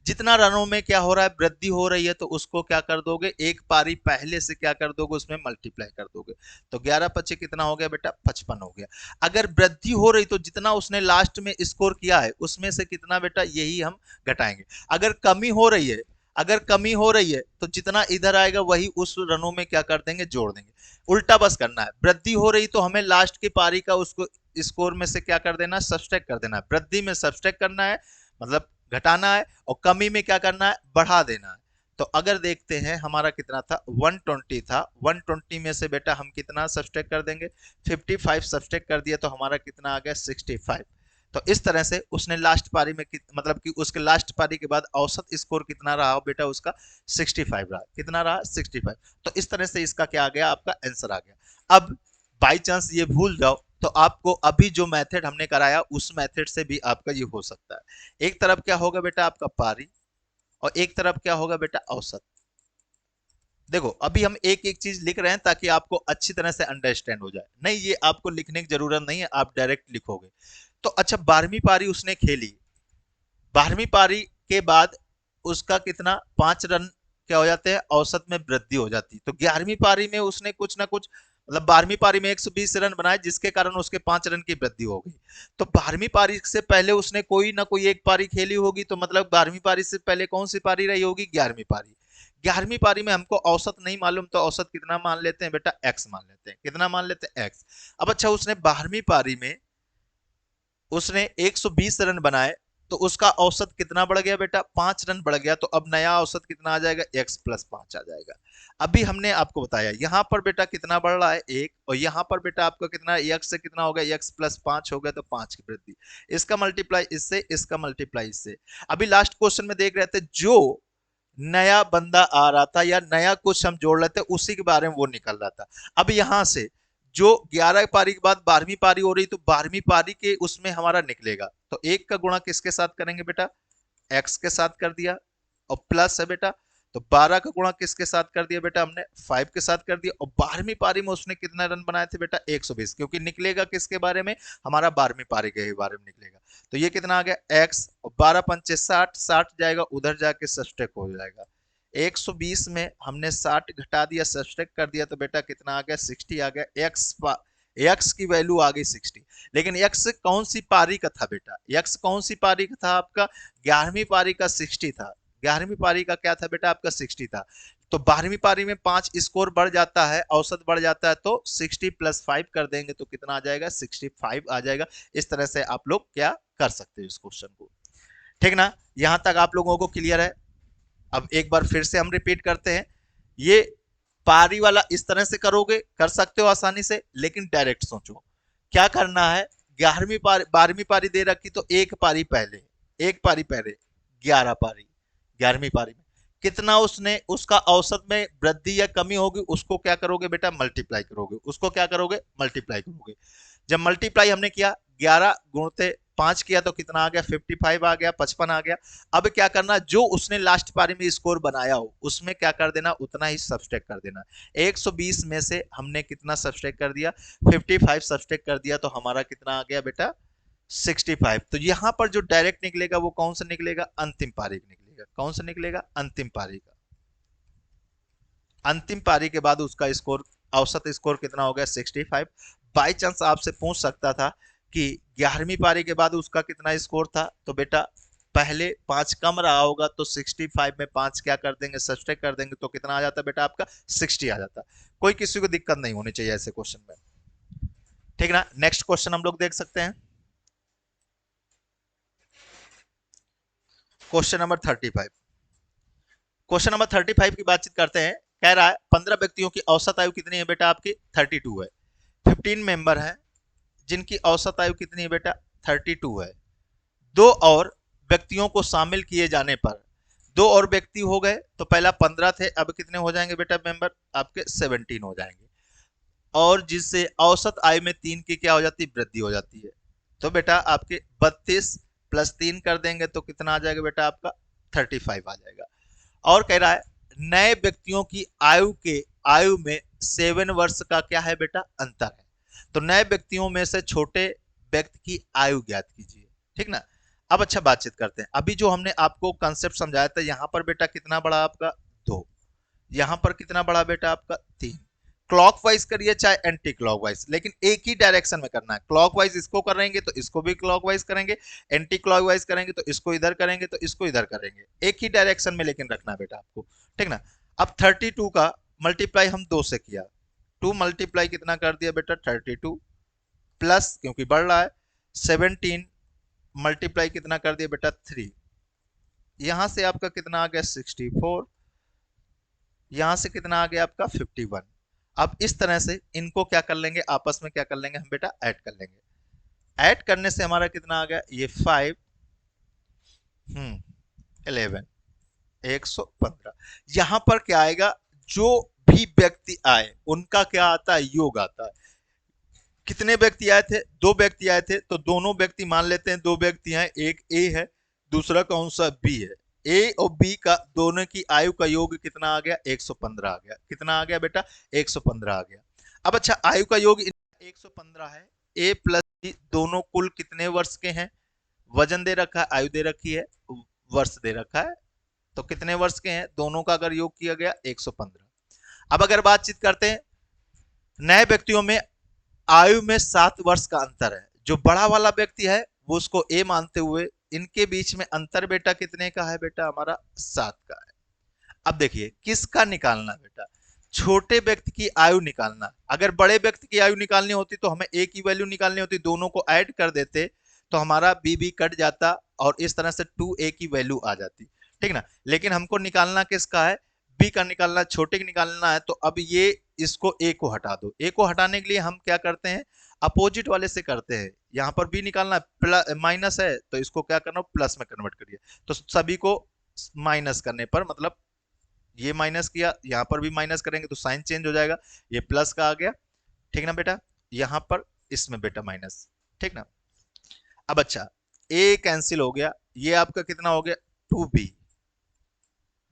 A: जितना रनों में क्या हो रहा है? वृद्धि हो रही है, तो उसको क्या कर दोगे? एक पारी पहले से क्या कर दोगे? उसमें मल्टीप्लाई कर दोगे। तो 11 × 5 कितना हो गया बेटा? 55 हो गया। अगर वृद्धि हो रही तो जितना उसने लास्ट में स्कोर किया है उसमें से कितना बेटा? यही हम घटाएंगे। अगर कमी हो रही है, अगर कमी हो रही है तो जितना इधर आएगा वही उस रनों में क्या कर देंगे? जोड़ देंगे। उल्टा बस करना है। वृद्धि हो रही तो हमें लास्ट की पारी का उसको स्कोर में से क्या कर देना? सब्सट्रैक्ट कर देना है। वृद्धि में सब्सट्रैक्ट करना है, मतलब घटाना है। और कमी में क्या करना है? बढ़ा देना है। तो अगर देखते हैं हमारा कितना था? 120 था। 120 में से बेटा हम कितना सब्सट्रैक्ट कर देंगे? 55 सब्सट्रैक्ट कर दिया तो हमारा कितना आ गया? 65। तो इस तरह से उसने लास्ट पारी में मतलब कि उसके लास्ट पारी के बाद औसत स्कोर कितना रहा बेटा उसका 65 रहा। कितना रहा? 65। तो इस तरह से इसका क्या आ गया? आपका आंसर आ गया। अब बाई चांस ये भूल जाओ तो आपको अभी जो मेथड हमने कराया उस मेथड से भी आपका ये हो सकता है। एक तरफ क्या होगा बेटा आपका पारी और एक तरफ क्या होगा बेटा औसत। देखो अभी हम एक एक चीज लिख रहे हैं ताकि आपको अच्छी तरह से अंडरस्टैंड हो जाए। नहीं ये आपको लिखने की जरूरत नहीं है, आप डायरेक्ट लिखोगे। तो अच्छा 12वीं पारी उसने खेली, 12वीं पारी के बाद उसका कितना 5 रन क्या हो जाते हैं? औसत में वृद्धि हो जाती। तो 11वीं पारी में उसने कुछ ना कुछ मतलब 12वीं पारी में 120 रन बनाए जिसके कारण उसके 5 रन की वृद्धि हो गई। तो 12वीं पारी से पहले उसने कोई ना कोई एक पारी खेली होगी, तो मतलब 12वीं पारी से पहले कौन सी पारी रही होगी? 11वीं पारी। 11वीं पारी में हमको औसत नहीं मालूम तो औसत कितना मान लेते हैं बेटा? एक्स मान लेते हैं। कितना मान लेते हैं? एक्स। अब अच्छा उसने 12वीं पारी में उसने 120 रन बनाए तो उसका औसत कितना बढ़ गया बेटा? 5 रन बढ़ गया। तो अब नया औसत कितना आ जाएगा? x+5 आ जाएगा। अभी हमने आपको बताया यहां पर बेटा कितना बढ़ रहा है? 1। और यहां पर बेटा आपका कितना x से कितना हो गया? x+5 हो गया तो 5 की वृद्धि। इसका मल्टीप्लाई इससे, इसका मल्टीप्लाई इससे। अभी लास्ट क्वेश्चन में देख रहे थे जो नया बंदा आ रहा था या नया कुछ हम जोड़ रहे थे उसी के बारे में वो निकल रहा था। अब यहां से जो 11 पारी के बाद 12वीं पारी हो रही तो 12वीं पारी के उसमें हमारा निकलेगा। तो एक का गुणा किसके साथ करेंगे बेटा? एक्स के साथ कर दिया और प्लस है बेटा। तो 12 का गुणा किसके साथ कर दिया बेटा? हमने 5 के साथ कर दिया। और 12वीं पारी में उसने कितना रन बनाए थे बेटा? 120। क्योंकि निकलेगा किसके बारे में? हमारा 12वीं पारी के बारे में निकलेगा। तो ये कितना आ गया? एक्स। और 12 पंचे 60, 60 जाएगा उधर जाके सब्सट्रैक्ट हो जाएगा। 120 में हमने 60 घटा दिया, सब्सट्रैक्ट कर दिया तो बेटा कितना आ गया? 60 आ गया। एक्स की वैल्यू आ गई 60। लेकिन एक्स कौन सी पारी का था बेटा? एक्स कौन सी पारी का था आपका? 11वीं पारी का 60 था। 11वीं पारी का क्या था बेटा? आपका 60 था। तो 12वीं पारी में 5 स्कोर बढ़ जाता है, औसत बढ़ जाता है, तो 60+5 कर देंगे तो कितना आ जाएगा? 65 आ जाएगा। इस तरह से आप लोग क्या कर सकते हो इस क्वेश्चन को। ठीक ना? यहां तक आप लोगों को क्लियर है? अब एक बार फिर से हम रिपीट करते हैं। ये पारी वाला इस तरह से करोगे, कर सकते हो आसानी से, लेकिन डायरेक्ट सोचो क्या करना है। 11वीं पारी 12वीं पारी दे रखी तो एक पारी पहले, एक पारी पहले 11 पारी। 11वीं पारी में कितना उसने उसका औसत में वृद्धि या कमी होगी उसको क्या करोगे बेटा? मल्टीप्लाई करोगे। उसको क्या करोगे? मल्टीप्लाई करोगे। जब मल्टीप्लाई हमने किया 11 गुणते 5 किया तो कितना आ गया? 55 आ गया, 55 आ गया। अब क्या करना? जो उसने लास्ट पारी में स्कोर बनाया हो उसमें क्या कर देना? उतना ही सब्सट्रैक्ट कर देना। 120 में से हमने कितना सब्सट्रैक्ट कर दिया? 55 सब्सट्रैक्ट कर दिया तो हमारा कितना आ गया बेटा? 65। तो यहां पर जो डायरेक्ट निकलेगा वो कौन सा निकलेगा? अंतिम पारी का निकलेगा। कौन सा निकलेगा? अंतिम पारी का। अंतिम पारी के बाद उसका स्कोर, औसत स्कोर कितना हो गया? 65। बाई चांस आपसे पूछ सकता था कि 11वीं पारी के बाद उसका कितना स्कोर था, तो बेटा पहले 5 कम रहा होगा तो 65 में 5 क्या कर देंगे? सब्सट्रैक्ट कर देंगे तो कितना आ जाता बेटा? आपका 60 आ जाता। कोई किसी को दिक्कत नहीं होनी चाहिए ऐसे क्वेश्चन में। ठीक ना? नेक्स्ट क्वेश्चन हम लोग देख सकते हैं। Question number 35। क्वेश्चन नंबर 35 की बातचीत करते हैं। कह रहा है 15 व्यक्तियों की औसत आयु कितनी है बेटा? आपकी 32 है। 15 मेंबर है जिनकी औसत आयु कितनी है बेटा? 32 है। दो और व्यक्तियों को शामिल किए जाने पर, दो और व्यक्ति हो गए तो पहला 15 थे, अब कितने हो जाएंगे बेटा मेंबर? आपके 17 हो जाएंगे। और जिससे औसत आयु में 3 की क्या हो जाती है? वृद्धि हो जाती है। तो बेटा आपके 32 प्लस 3 कर देंगे तो कितना आ जाएगा बेटा? आपका 35 आ जाएगा। और कह रहा है नए व्यक्तियों की आयु में 7 वर्ष का क्या है बेटा? अंतर है। तो नए व्यक्तियों में से छोटे व्यक्ति की आयु ज्ञात कीजिए। ठीक ना? अब अच्छा बातचीत करते हैं। अभी जो हमने आपको कंसेप्ट समझाया था, यहां पर बेटा कितना बड़ा आपका? 2। यहां पर कितना बड़ा बेटा? आपका 3। क्लॉकवाइज करिए चाहे एंटी क्लॉकवाइज, लेकिन एक ही डायरेक्शन में करना है। क्लॉकवाइज इसको करेंगे तो इसको भी क्लॉकवाइज करेंगे, एंटी क्लॉकवाइज करेंगे तो इसको इधर करेंगे तो इसको इधर करेंगे। एक ही डायरेक्शन में लेकिन रखना है बेटा आपको। ठीक ना? अब 32 का मल्टीप्लाई हम 2 से किया, 2 मल्टीप्लाई कितना कर दिया बेटा? 32 प्लस क्योंकि बढ़ रहा है 17 मल्टीप्लाई कितना कर दिया बेटा? 3। यहां से आपका कितना आ गया? 64। यहां से कितना आ गया आपका? 51। अब इस तरह से इनको क्या कर लेंगे? आपस में क्या कर लेंगे हम बेटा? ऐड कर लेंगे। ऐड करने से हमारा कितना आ गया, ये 5 11 115। यहां पर क्या आएगा, जो भी व्यक्ति आए उनका क्या आता है, योग आता है। कितने व्यक्ति आए थे, दो व्यक्ति आए थे, तो दोनों व्यक्ति मान लेते हैं, दो व्यक्ति हैं, एक ए है, दूसरा कौन सा, बी है। ए और बी का दोनों की आयु का योग कितना आ गया, 115 आ गया। कितना आ गया बेटा, 115 आ गया। अब अच्छा, आयु का योग 115 है। ए प्लस बी दोनों कुल कितने वर्ष के हैं, वजन दे रखा है, आयु दे रखी है, वर्ष दे रखा है, तो कितने वर्ष के हैं, दोनों का अगर योग किया गया 115। अब अगर बातचीत करते हैं नए व्यक्तियों में, आयु में 7 वर्ष का अंतर है। जो बड़ा वाला व्यक्ति है वो उसको ए मानते हुए इनके बीच में अंतर बेटा कितने का है, बेटा हमारा 7 का है। अब देखिए किसका निकालना बेटा, छोटे व्यक्ति की आयु निकालना। अगर बड़े व्यक्ति की आयु निकालनी होती तो हमें ए की वैल्यू निकालनी होती, दोनों को ऐड कर देते तो हमारा बी बी कट जाता और इस तरह से 2a की वैल्यू आ जाती, ठीक ना। लेकिन हमको निकालना किसका है, बी का निकालना, छोटे का निकालना है। तो अब ये इसको ए को हटा दो। ए को हटाने के लिए हम क्या करते हैं, अपोजिट वाले से करते हैं। यहाँ पर बी निकालना प्लस माइनस है तो इसको क्या करना, प्लस में कन्वर्ट करिए। तो सभी को माइनस करने पर, मतलब ये माइनस किया, यहाँ पर भी माइनस करेंगे तो साइन चेंज हो जाएगा, ये प्लस का आ गया, ठीक ना बेटा। यहाँ पर इसमें बेटा माइनस, ठीक ना। अब अच्छा, ए कैंसिल हो गया, ये आपका कितना हो गया, 2b।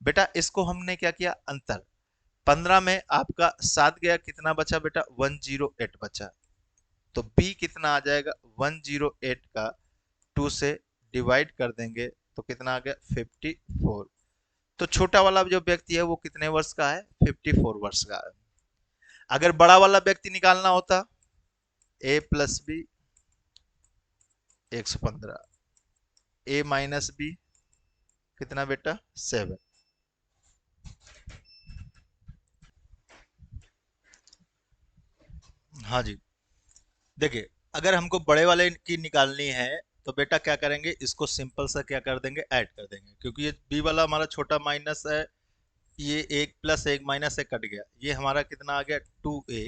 A: बेटा इसको हमने क्या किया, अंतर 15 में आपका 7 गया, कितना बचा बेटा, 108 बचा। तो b कितना आ जाएगा, 108 का 2 से डिवाइड कर देंगे तो कितना आ गया, 54। तो छोटा वाला जो व्यक्ति है वो कितने वर्ष का है, 54 वर्ष का है। अगर बड़ा वाला व्यक्ति निकालना होता, a plus B 115, a minus B कितना बेटा, 7। हाँ जी, देखिए अगर हमको बड़े वाले की निकालनी है तो बेटा क्या करेंगे, इसको सिंपल सा क्या कर देंगे, ऐड कर देंगे, क्योंकि ये बी वाला हमारा छोटा माइनस है, ये एक प्लस एक माइनस से कट गया, ये हमारा कितना आ गया, 2a।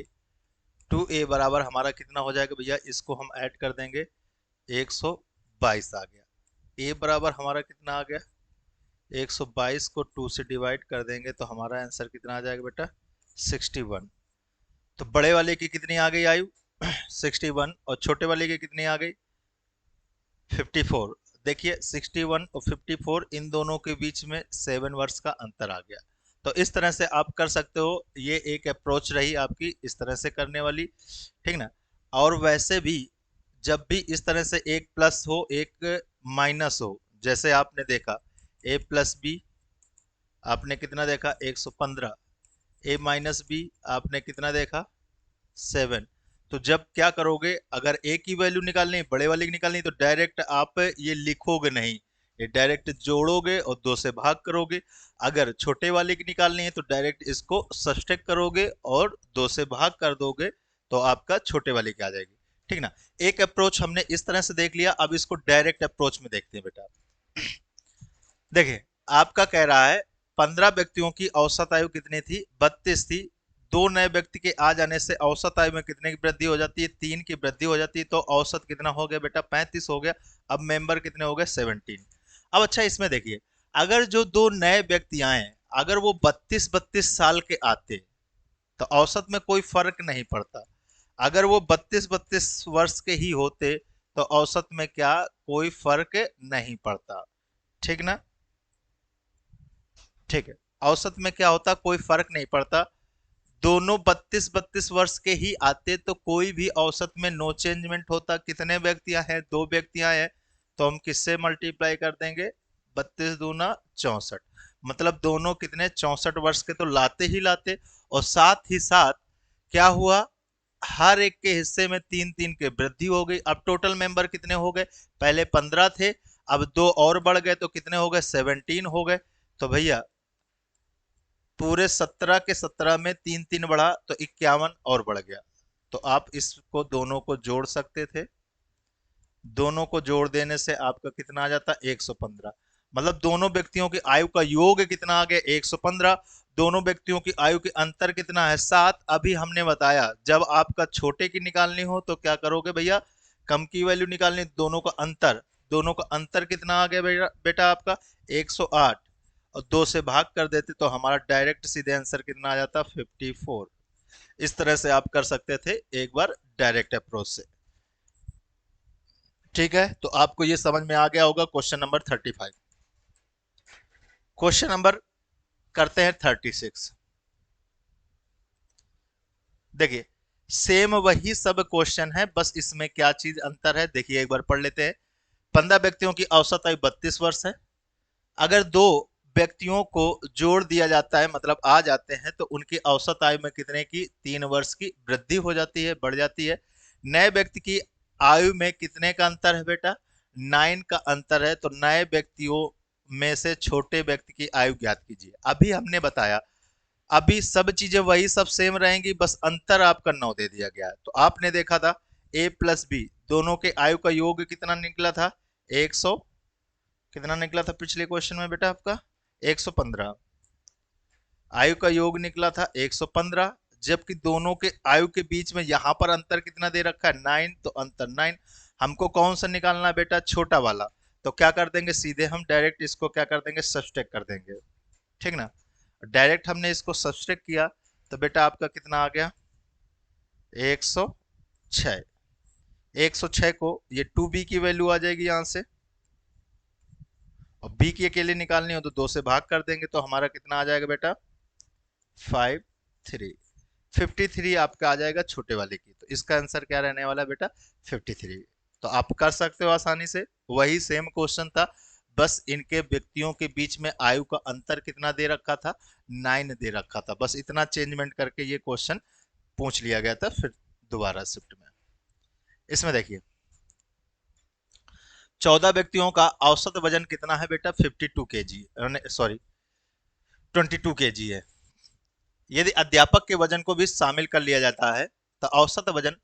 A: 2a बराबर हमारा कितना हो जाएगा भैया, इसको हम ऐड कर देंगे, 122 आ गया। a बराबर हमारा कितना आ गया, 122 को 2 से डिवाइड कर देंगे तो हमारा आंसर कितना आ जाएगा बेटा, 61। तो बड़े वाले की कितनी आ गई आयु 61, और छोटे वाले की कितनी आ गई 54। देखिए 61 और 54 इन दोनों के बीच में 7 वर्ष का अंतर आ गया। तो इस तरह से आप कर सकते हो, ये एक अप्रोच रही आपकी इस तरह से करने वाली, ठीक ना। और वैसे भी जब भी इस तरह से एक प्लस हो एक माइनस हो, जैसे आपने देखा a प्लस बी आपने कितना देखा 115, a माइनस बी आपने कितना देखा 7। तो जब क्या करोगे, अगर a की वैल्यू निकालनी, बड़े वाले की निकालनी, तो डायरेक्ट आप ये लिखोगे नहीं, ये डायरेक्ट जोड़ोगे और 2 से भाग करोगे। अगर छोटे वाले की निकालनी है तो डायरेक्ट इसको सब्ट्रैक्ट करोगे और 2 से भाग कर दोगे तो आपका छोटे वाले की आ जाएगी, ठीक ना। एक अप्रोच हमने इस तरह से देख लिया, अब इसको डायरेक्ट अप्रोच में देखते हैं बेटा। देखिए आपका कह रहा है 15 व्यक्तियों की औसत आयु कितनी थी, 32 थी। दो नए व्यक्ति के आ जाने से औसत आयु में कितने की वृद्धि हो जाती है, 3 की वृद्धि हो जाती है। तो औसत कितना हो गया बेटा, 35 हो गया। अब मेंबर कितने हो गए, 17। अब अच्छा इसमें देखिए, अगर जो दो नए व्यक्ति आए अगर वो 32-32 साल के आते तो औसत में कोई फर्क नहीं पड़ता। अगर वो 32-32 वर्ष के ही होते तो औसत में क्या कोई फर्क नहीं पड़ता, ठीक ना। ठीक है, औसत में क्या होता, कोई फर्क नहीं पड़ता। दोनों 32-32 वर्ष के ही आते तो कोई भी औसत में नो चेंजमेंट होता। कितने व्यक्तियां हैं, दो व्यक्तियां हैं, तो हम किससे मल्टीप्लाई कर देंगे, 32 दूना 64, मतलब दोनों कितने 64 वर्ष के तो लाते ही लाते। और साथ ही साथ क्या हुआ, हर एक के हिस्से में 3-3 के वृद्धि हो गई। अब टोटल मेंबर कितने हो गए, पहले 15 थे, अब दो और बढ़ गए तो कितने हो गए, 17 हो गए। तो भैया पूरे 17 के 17 में 3-3 बढ़ा तो 51 और बढ़ गया। तो आप इसको दोनों को जोड़ सकते थे, दोनों को जोड़ देने से आपका कितना आ जाता, 115। मतलब दोनों व्यक्तियों की आयु का योग कितना आ गया, 115। दोनों व्यक्तियों की आयु के अंतर कितना है, 7। अभी हमने बताया जब आपका छोटे की निकालनी हो तो क्या करोगे भैया, कम की वैल्यू निकालनी, दोनों का अंतर कितना आ गया बेटा बेटा आपका 108, और 2 से भाग कर देते तो हमारा डायरेक्ट सीधे आंसर कितना आ जाता 54। इस तरह से आप कर सकते थे एक बार डायरेक्ट अप्रोच से। ठीक है, तो आपको ये समझ में आ गया होगा क्वेश्चन नंबर 35। क्वेश्चन नंबर करते हैं 36। देखिए सेम वही सब क्वेश्चन है, बस इसमें क्या चीज अंतर है देखिए एक बार पढ़ लेते हैं। 15 व्यक्तियों की औसत आयु 32 वर्ष है। अगर दो व्यक्तियों को जोड़ दिया जाता है मतलब आ जाते हैं तो उनकी औसत आयु में कितने की 3 वर्ष की वृद्धि हो जाती है, बढ़ जाती है। नए व्यक्ति की आयु में कितने का अंतर है बेटा 9 का अंतर है। तो नए व्यक्तियों में से छोटे व्यक्ति की आयु ज्ञात कीजिए। अभी हमने बताया अभी सब चीजें वही सब सेम रहेंगी, बस अंतर आपका 9 दे दिया गया है। तो आपने देखा था a प्लस बी दोनों के आयु का योग कितना निकला था 100, कितना निकला था पिछले क्वेश्चन में बेटा आपका 115। आयु का योग निकला था 115, जबकि दोनों के आयु के बीच में यहां पर अंतर कितना दे रखा है 9, तो अंतर 9। हमको कौन सा निकालना है बेटा छोटा वाला। तो क्या कर देंगे सीधे हम डायरेक्ट इसको क्या कर देंगे सब्सट्रैक्ट कर देंगे, ठीक ना। डायरेक्ट हमने इसको सब्सट्रैक्ट किया तो बेटा आपका कितना आ गया 106। 106 को ये 2b की वैल्यू आ जाएगी यहां से, और b की अकेले निकालनी हो तो 2 से भाग कर देंगे तो हमारा कितना आ जाएगा बेटा 53। 53 आपका आ जाएगा छोटे वाले की, तो इसका आंसर क्या रहने वाला है बेटा 53। तो आप कर सकते हो आसानी से, वही सेम क्वेश्चन था, बस इनके व्यक्तियों के बीच में आयु का अंतर कितना दे रखा था 9 दे रखा था, बस इतना चेंजमेंट करके ये क्वेश्चन पूछ लिया गया था फिर दोबारा शिफ्ट में। इसमें देखिए 14 व्यक्तियों का औसत वजन कितना है बेटा 52 केजी, सॉरी 22 केजी है। यदि अध्यापक के वजन को भी शामिल कर लिया जाता है तो औसत वजन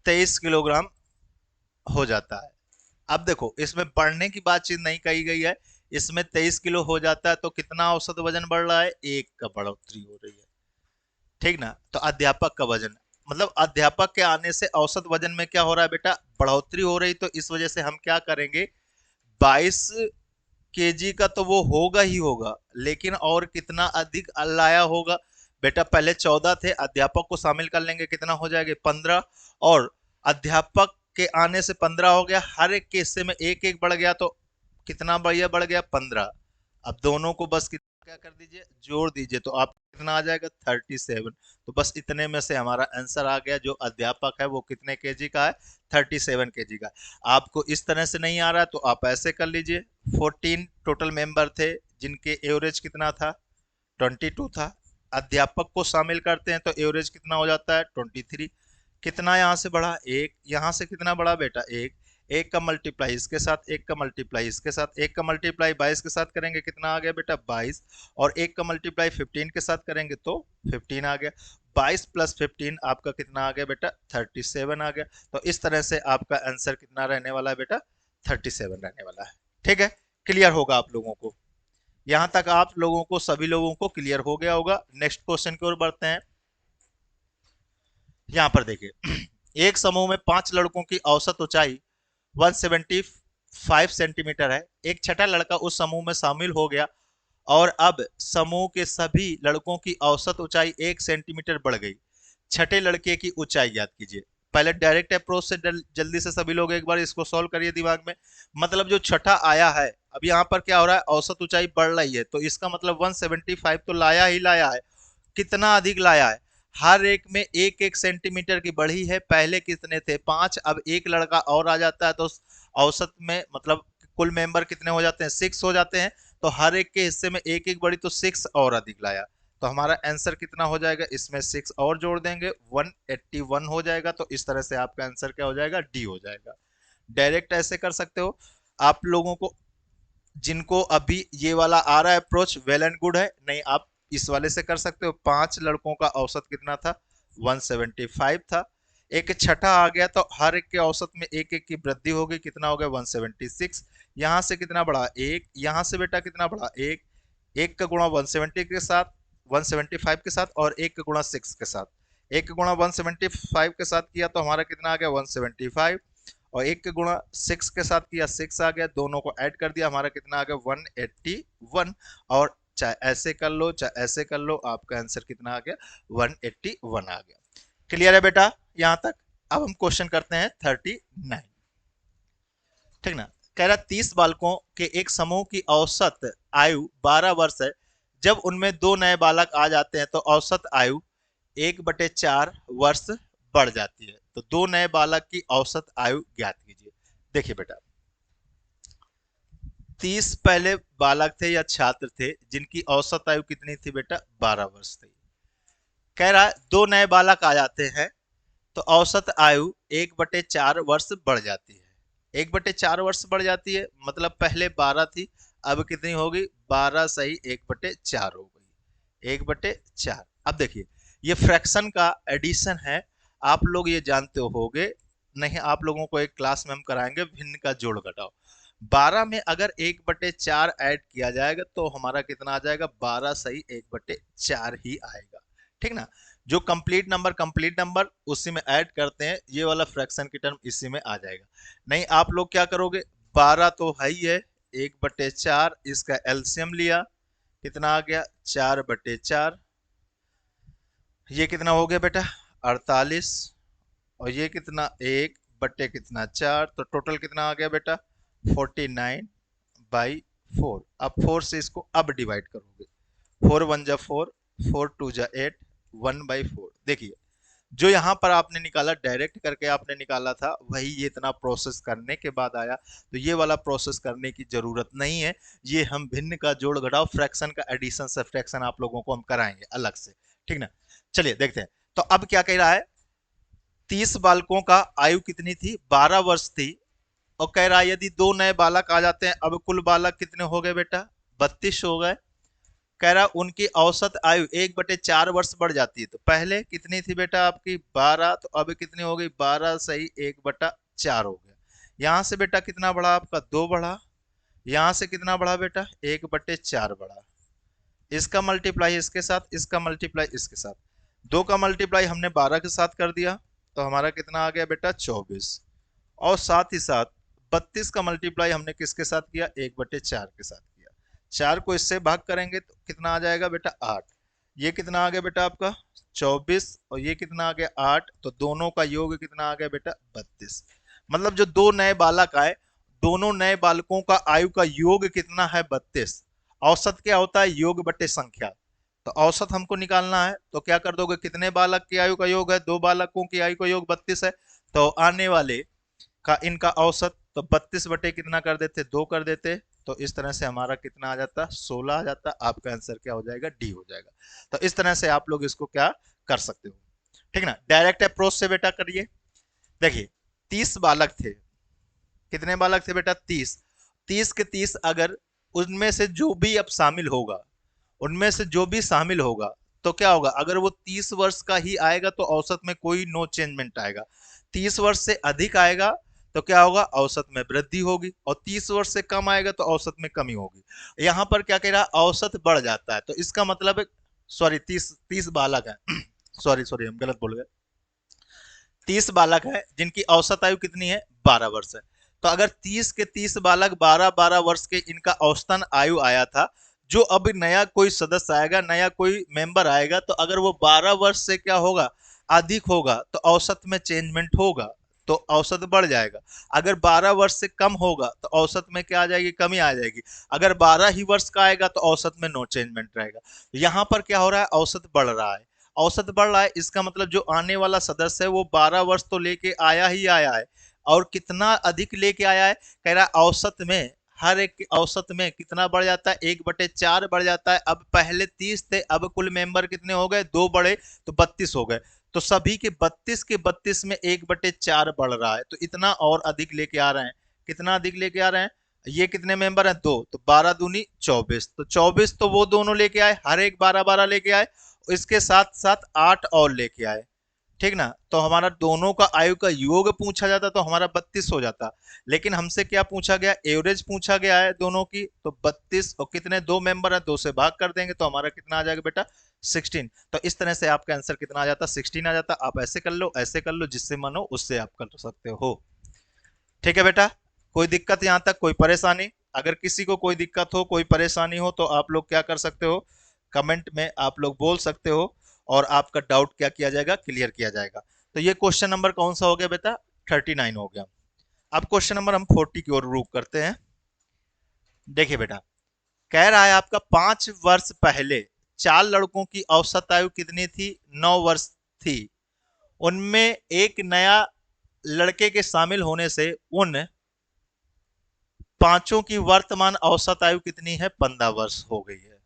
A: 23 किलोग्राम हो जाता है। अब देखो इसमें बढ़ने की बातचीत नहीं कही गई है, इसमें 23 किलो हो जाता है तो कितना औसत वजन बढ़ रहा है 1 का बढ़ोतरी हो रही है, ठीक ना। तो अध्यापक का वजन मतलब अध्यापक के आने से औसत वजन में क्या हो रहा है बेटा बढ़ोतरी हो रही, तो इस वजह से हम क्या करेंगे 22 केजी का तो वो होगा ही होगा, लेकिन और कितना अधिक लाया होगा बेटा पहले 14 थे, अध्यापक को शामिल कर लेंगे कितना हो जाएगा 15, और अध्यापक के आने से 15 हो गया, हर एक के हिस्से में एक एक बढ़ गया तो कितना बढ़ गया 15। अब दोनों को बस क्या कर दीजिए जोड़ दीजिए तो आप कितना आ जाएगा 37। तो बस इतने में से हमारा आंसर आ गया, जो अध्यापक है वो कितने केजी का है 37 केजी का। आपको इस तरह से नहीं आ रहा तो आप ऐसे कर लीजिए 14 टोटल मेंबर थे जिनके एवरेज कितना था 22 था, अध्यापक को शामिल करते हैं तो एवरेज कितना हो जाता है 23। कितना यहाँ से बढ़ा एक, यहाँ से कितना बढ़ा बेटा एक, एक का मल्टीप्लाई इसके साथ, एक का मल्टीप्लाई इसके साथ, एक का मल्टीप्लाई 22 के साथ करेंगे कितना आ गया बेटा 22, और एक का मल्टीप्लाई 15 के साथ करेंगे तो 15 आ गया। 22 प्लस 15 आपका कितना आ गया बेटा 37 आ गया। तो इस तरह से आपका आंसर कितना रहने वाला है बेटा 37 रहने वाला है। ठीक है, क्लियर होगा आप लोगों को, यहां तक आप लोगों को सभी लोगों को क्लियर हो गया होगा। नेक्स्ट क्वेश्चन की ओर बढ़ते हैं। यहां पर देखिए एक समूह में 5 लड़कों की औसत ऊंचाई 175 सेंटीमीटर है। एक छठा लड़का उस समूह में शामिल हो गया और अब समूह के सभी लड़कों की औसत ऊंचाई 1 सेंटीमीटर बढ़ गई। छठे लड़के की ऊंचाई याद कीजिए। पहले डायरेक्ट अप्रोच से जल्दी से सभी लोग एक बार इसको सॉल्व करिए दिमाग में। मतलब जो छठा आया है अब यहाँ पर क्या हो रहा है औसत ऊंचाई बढ़ रही है, तो इसका मतलब 175 तो लाया ही लाया है। कितना अधिक लाया है, हर एक में एक एक सेंटीमीटर की बढ़ी है। पहले कितने थे 5, अब एक लड़का और आ जाता है तो औसत में मतलब कुल मेंबर कितने हो जाते हैं 6 हो जाते हैं, तो हर एक के हिस्से में एक एक बढ़ी तो 6 और अधिक लाया। तो हमारा आंसर कितना हो जाएगा, इसमें 6 और जोड़ देंगे 181 हो जाएगा। तो इस तरह से आपका आंसर क्या हो जाएगा डी हो जाएगा। डायरेक्ट ऐसे कर सकते हो आप लोगों को, जिनको अभी ये वाला आ रहा है अप्रोच वेल एंड गुड है, नहीं आप इस वाले से कर सकते हो। 5 लड़कों का औसत कितना था 175 था, एक छठा आ गया तो हर एक के औसत में एक एक की वृद्धि हो गई, कितना हो गया 176। यहां से कितना बढ़ा एक, यहां से बेटा कितना बढ़ा एक, एक का गुणा 170 के साथ 175 के साथ, और एक का गुणा 6 के साथ। एक का गुणा 175 के साथ किया तो हमारा कितना आ गया 175, और 1 के गुणा 6 के साथ किया 6 आ गया, दोनों को ऐड कर दिया, हमारा कितना आ गया 181। और चाहे ऐसे कर लो चाहे ऐसे कर लो, आपका आंसर कितना आ गया 181 आ गया। क्लियर है बेटा यहां तक? अब हम क्वेश्चन करते हैं 39। ठीक ना। कह रहा 30 बालकों के एक समूह की औसत आयु 12 वर्ष है। जब उनमें दो नए बालक आ जाते हैं तो औसत आयु 1/4 वर्ष बढ़ जाती है। तो दो नए बालक की औसत आयु ज्ञात कीजिए। देखिए बेटा, 30 पहले बालक थे या छात्र थे जिनकी औसत आयु कितनी थी बेटा 12 वर्ष थी। कह रहा है दो नए बालक आ जाते हैं तो औसत आयु 1/4 वर्ष बढ़ जाती है। 1/4 वर्ष बढ़ जाती है मतलब पहले 12 थी, अब कितनी होगी 12 सही 1/4 हो गई, 1/4। अब देखिए ये फ्रैक्शन का एडिशन है, आप लोग ये जानते होगे नहीं, आप लोगों को एक क्लास में हम कराएंगे भिन्न का जोड़ घटाओ। 12 में अगर 1/4 ऐड किया जाएगा तो हमारा कितना आ जाएगा 12 सही 1/4 ही आएगा। ठीक ना। जो कंप्लीट नंबर उसी में ऐड करते हैं, ये वाला फ्रैक्शन की टर्म इसी में आ जाएगा। नहीं आप लोग क्या करोगे, 12 तो है ही है, 1/4 इसका एलसीएम लिया, कितना आ गया 4/4, ये कितना हो गया बेटा 48, और ये कितना 1/4, तो टोटल कितना आ गया बेटा 49/4। अब 4 से इसको अब डिवाइड करोगे, 4 1 जा 4, 4 2 जा 8, 1/4। देखिए जो यहाँ पर आपने निकाला डायरेक्ट करके आपने निकाला था वही ये इतना प्रोसेस करने के बाद आया, तो ये वाला प्रोसेस करने की जरूरत नहीं है। ये हम भिन्न का जोड़ घटाव फ्रैक्शन का एडिशन से फ्रैक्शन आप लोगों को हम कराएंगे अलग से। ठीक ना। चलिए देखते हैं तो अब क्या कह रहा है, 30 बालकों का आयु कितनी थी 12 वर्ष थी, और कह रहा है यदि दो नए बालक आ जाते हैं, अब कुल बालक कितने हो गए बेटा 32 हो गए। कह रहा उनकी औसत आयु 1/4 वर्ष बढ़ जाती है। तो पहले कितनी थी बेटा आपकी 12, तो अब कितनी हो गई 12 सही 1/4 हो गया। यहां से बेटा कितना बढ़ा आपका 2 बढ़ा, यहां से कितना बढ़ा बेटा 1/4 बढ़ा, इसका मल्टीप्लाई इसके साथ, इसका मल्टीप्लाई इसके साथ, 2 का मल्टीप्लाई हमने 12 के साथ कर दिया तो हमारा कितना आ गया बेटा 24, और साथ ही साथ 32 का मल्टीप्लाई हमने किसके साथ किया 1/4 के साथ किया। 4 को इससे भाग करेंगे तो कितना आ जाएगा बेटा 8, ये कितना आ गया बेटा आपका 24, और ये कितना आ गया 8, तो दोनों का योग कितना आ गया बेटा 32। मतलब जो दो नए बालक आए, दोनों नए बालकों का आयु का योग कितना है 32। औसत क्या होता है योग बटे संख्या, तो औसत हमको निकालना है तो क्या कर दोगे, कितने बालक की आयु का योग है, दो बालकों की आयु का योग 32 है, तो आने वाले का इनका औसत तो 32 बटे कितना कर देते 2 कर देते, तो इस तरह से हमारा कितना आ जाता 16 आ जाता। आपका आंसर क्या हो जाएगा डी हो जाएगा। तो इस तरह से आप लोग इसको क्या कर सकते हो। ठीक ना। डायरेक्ट अप्रोच से बेटा करिए। देखिए 30 बालक थे, कितने बालक थे बेटा 30, 30 के 30 अगर उनमें से जो भी अब शामिल होगा, उनमें से जो भी शामिल होगा तो क्या होगा, अगर वो 30 वर्ष का ही आएगा तो औसत में कोई नो चेंजमेंट आएगा, 30 वर्ष से अधिक आएगा तो क्या होगा औसत में वृद्धि होगी, और 30 वर्ष से कम आएगा तो औसत में कमी होगी। यहां पर क्या कह रहा है औसत बढ़ जाता है, तो इसका मतलब सॉरी 30 बालक है सॉरी सॉरी हम गलत बोल गए, 30 बालक है जिनकी औसत आयु कितनी है 12 वर्ष है। तो अगर 30 के 30 बालक 12-12 वर्ष के इनका औसतन आयु आया था, जो अब नया कोई सदस्य आएगा, नया कोई मेंबर आएगा, तो अगर वो 12 वर्ष से क्या होगा अधिक होगा तो औसत में चेंजमेंट होगा, तो औसत बढ़ जाएगा। अगर 12 वर्ष से कम होगा तो औसत में क्या आ जाएगी कमी आ जाएगी। अगर 12 ही वर्ष का आएगा तो औसत में नो चेंजमेंट रहेगा। यहां पर क्या हो रहा है औसत बढ़ रहा है, औसत बढ़ रहा है, इसका मतलब जो आने वाला सदस्य है वो 12 वर्ष तो लेके आया ही आया है, और कितना अधिक लेके आया है, कह रहा है औसत में हर एक के औसत में कितना बढ़ जाता है 1/4 बढ़ जाता है। अब पहले 30 थे, अब कुल मेंबर कितने हो गए 2 बढ़े तो 32 हो गए, तो सभी के 32 के 32 में 1/4 बढ़ रहा है, तो इतना और अधिक लेके आ रहे हैं। कितना अधिक लेके आ रहे हैं, ये कितने मेंबर हैं 2, तो 12 दूनी 24, तो 24 तो वो दोनों लेके आए, हर एक 12-12 लेके आए, इसके साथ साथ 8 और लेके आए। ठीक ना। तो हमारा दोनों का आयु का योग पूछा जाता तो हमारा 32 हो जाता, लेकिन हमसे क्या पूछा गया एवरेज पूछा गया है दोनों की, तो 32 और कितने दो मेंबर है 2 से भाग कर देंगे तो हमारा कितना आ जाएगा बेटा 16। तो इस तरह से आपका आंसर कितना आ जाता 16 आ जाता। आप ऐसे कर लो ऐसे कर लो, जिससे मन हो उससे आप कर सकते हो। ठीक है बेटा, कोई दिक्कत यहाँ तक, कोई परेशानी? अगर किसी को कोई दिक्कत हो, कोई परेशानी हो, तो आप लोग क्या कर सकते हो, कमेंट में आप लोग बोल सकते हो, और आपका डाउट क्या किया जाएगा, क्लियर किया जाएगा। तो ये क्वेश्चन नंबर कौन सा हो गया बेटा, 39 हो गया। अब क्वेश्चन नंबर हम 40 की ओर रूक करते हैं। देखिए बेटा, कह रहा है आपका 5 वर्ष पहले 4 लड़कों की औसत आयु कितनी थी, 9 वर्ष थी। उनमें एक नया लड़के के शामिल होने से उन पांचों की वर्तमान औसत आयु कितनी है, 15 वर्ष हो गई है।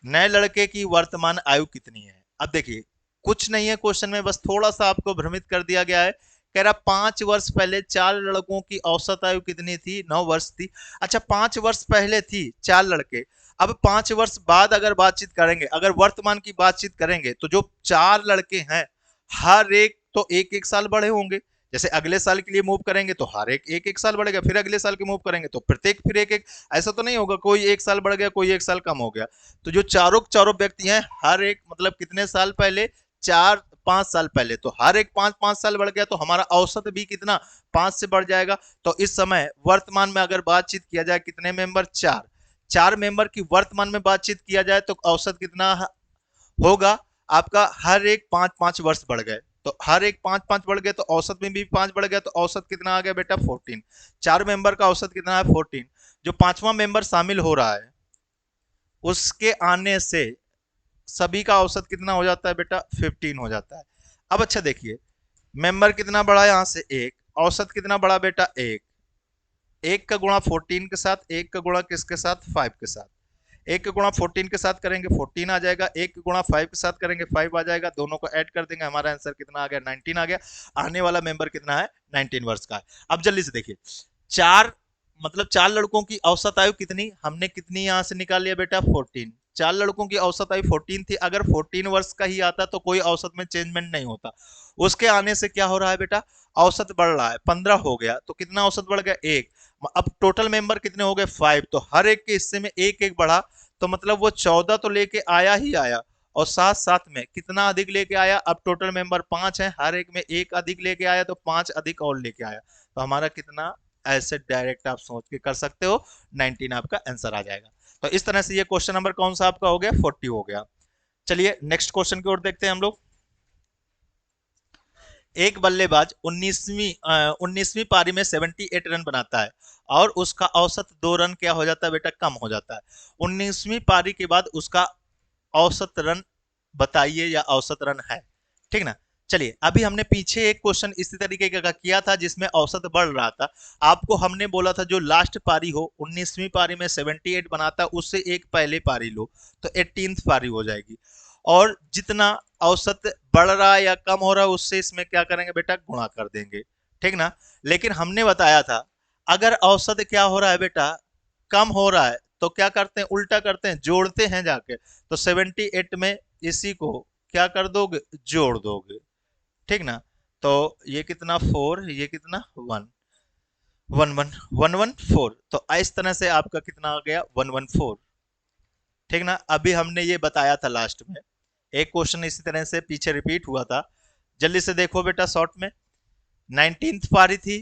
A: नए लड़के की वर्तमान आयु कितनी है? अब देखिए, कुछ नहीं है क्वेश्चन में, बस थोड़ा सा आपको भ्रमित कर दिया गया है। कह रहा 5 वर्ष पहले 4 लड़कों की औसत आयु कितनी थी, 9 वर्ष थी। अच्छा, 5 वर्ष पहले थी 4 लड़के, अब 5 वर्ष बाद अगर बातचीत करेंगे, अगर वर्तमान की बातचीत करेंगे, तो जो 4 लड़के हैं, हर एक तो 1-1 साल बड़े होंगे। जैसे अगले साल के लिए मूव करेंगे तो हर एक 1-1 साल बढ़ेगा, फिर अगले साल के मूव करेंगे तो प्रत्येक फिर एक एक, ऐसा तो नहीं होगा कोई 1 साल बढ़ गया, कोई 1 साल कम हो गया। तो जो चारों चारों व्यक्ति हैं, हर एक मतलब कितने साल पहले, 4-5 साल पहले, तो हर एक 5-5 साल बढ़ गया, तो हमारा औसत भी कितना, 5 से बढ़ जाएगा। तो इस समय वर्तमान में अगर बातचीत किया जाए, कितने मेंबर, 4, 4 मेंबर की वर्तमान में बातचीत किया जाए तो औसत कितना होगा आपका, हर एक 5-5 वर्ष बढ़ गए, तो हर एक 5-5 बढ़ गए, तो औसत में भी 5 बढ़ गया, तो औसत कितना आ गया बेटा, 14। 4 मेंबर का औसत कितना है, 14। जो 5वां मेंबर शामिल हो रहा है, उसके आने से सभी का औसत कितना हो जाता है बेटा, 15 हो जाता है। अब अच्छा देखिए, मेंबर कितना बड़ा है, यहां से एक, औसत कितना बड़ा बेटा, एक, एक का गुणा 14 के साथ, एक का गुणा किसके साथ, 5 के साथ। एक का गुणा 14 के साथ करेंगे 14 आ जाएगा, एक का गुणा 5 के साथ करेंगे 5 आ जाएगा, दोनों को ऐड कर देंगे, हमारा आंसर कितना आ गया, 19 आ गया। आने वाला मेंबर कितना है, 19 वर्ष का है। अब जल्दी से देखिए, चार मतलब 4 लड़कों की औसत आयु कितनी, हमने कितनी यहां से निकाल लिया बेटा, 14। 4 लड़कों की औसत आयु 14 थी, अगर 14 वर्ष का ही आता तो कोई औसत में चेंजमेंट नहीं होता। उसके आने से क्या हो रहा है बेटा, औसत बढ़ रहा है, 15 हो गया, तो कितना औसत बढ़ गया, एक। अब टोटल मेंबर कितने हो गए, 5, तो हर एक के हिस्से में एक एक बढ़ा, तो मतलब वो 14 तो लेके आया ही आया, और साथ साथ में कितना अधिक लेके आया, अब टोटल मेंबर 5 है, हर एक में एक अधिक लेके आया, तो 5 अधिक और लेके आया, तो हमारा कितना, ऐसे डायरेक्ट आप सोच के कर सकते हो, 19 आपका आंसर आ जाएगा। तो इस तरह से ये क्वेश्चन नंबर कौन सा आपका हो गया, 40 हो गया। चलिए नेक्स्ट क्वेश्चन की ओर देखते हैं हम लोग। एक बल्लेबाज 19वीं पारी में 78 रन बनाता है, और उसका औसत 2 रन क्या हो जाता है बेटा, कम हो जाता है। 19वीं पारी के बाद उसका औसत रन बताइए, या औसत रन है, ठीक ना। चलिए, अभी हमने पीछे एक क्वेश्चन इसी तरीके का किया था जिसमें औसत बढ़ रहा था। आपको हमने बोला था जो लास्ट पारी हो, 19वीं पारी में 78 बनाता, उससे एक पहले पारी लो, तो 18th पारी हो जाएगी। और जितना औसत बढ़ रहा है या कम हो रहा है, उससे इसमें क्या करेंगे बेटा, गुणा कर देंगे, ठीक ना। लेकिन हमने बताया था, अगर औसत क्या हो रहा है बेटा, कम हो रहा है, तो क्या करते हैं, उल्टा करते हैं, जोड़ते हैं जाके। तो 78 में इसी को क्या कर दोगे, जोड़ दोगे, ठीक ना। तो ये कितना, 4, ये कितना, 1, 114, तो इस तरह से आपका कितना आ गया, 114, ठीक ना। अभी हमने ये बताया था लास्ट में, एक क्वेश्चन इसी तरह से पीछे रिपीट हुआ था। जल्दी से देखो बेटा शॉर्ट में, 19th पारी थी,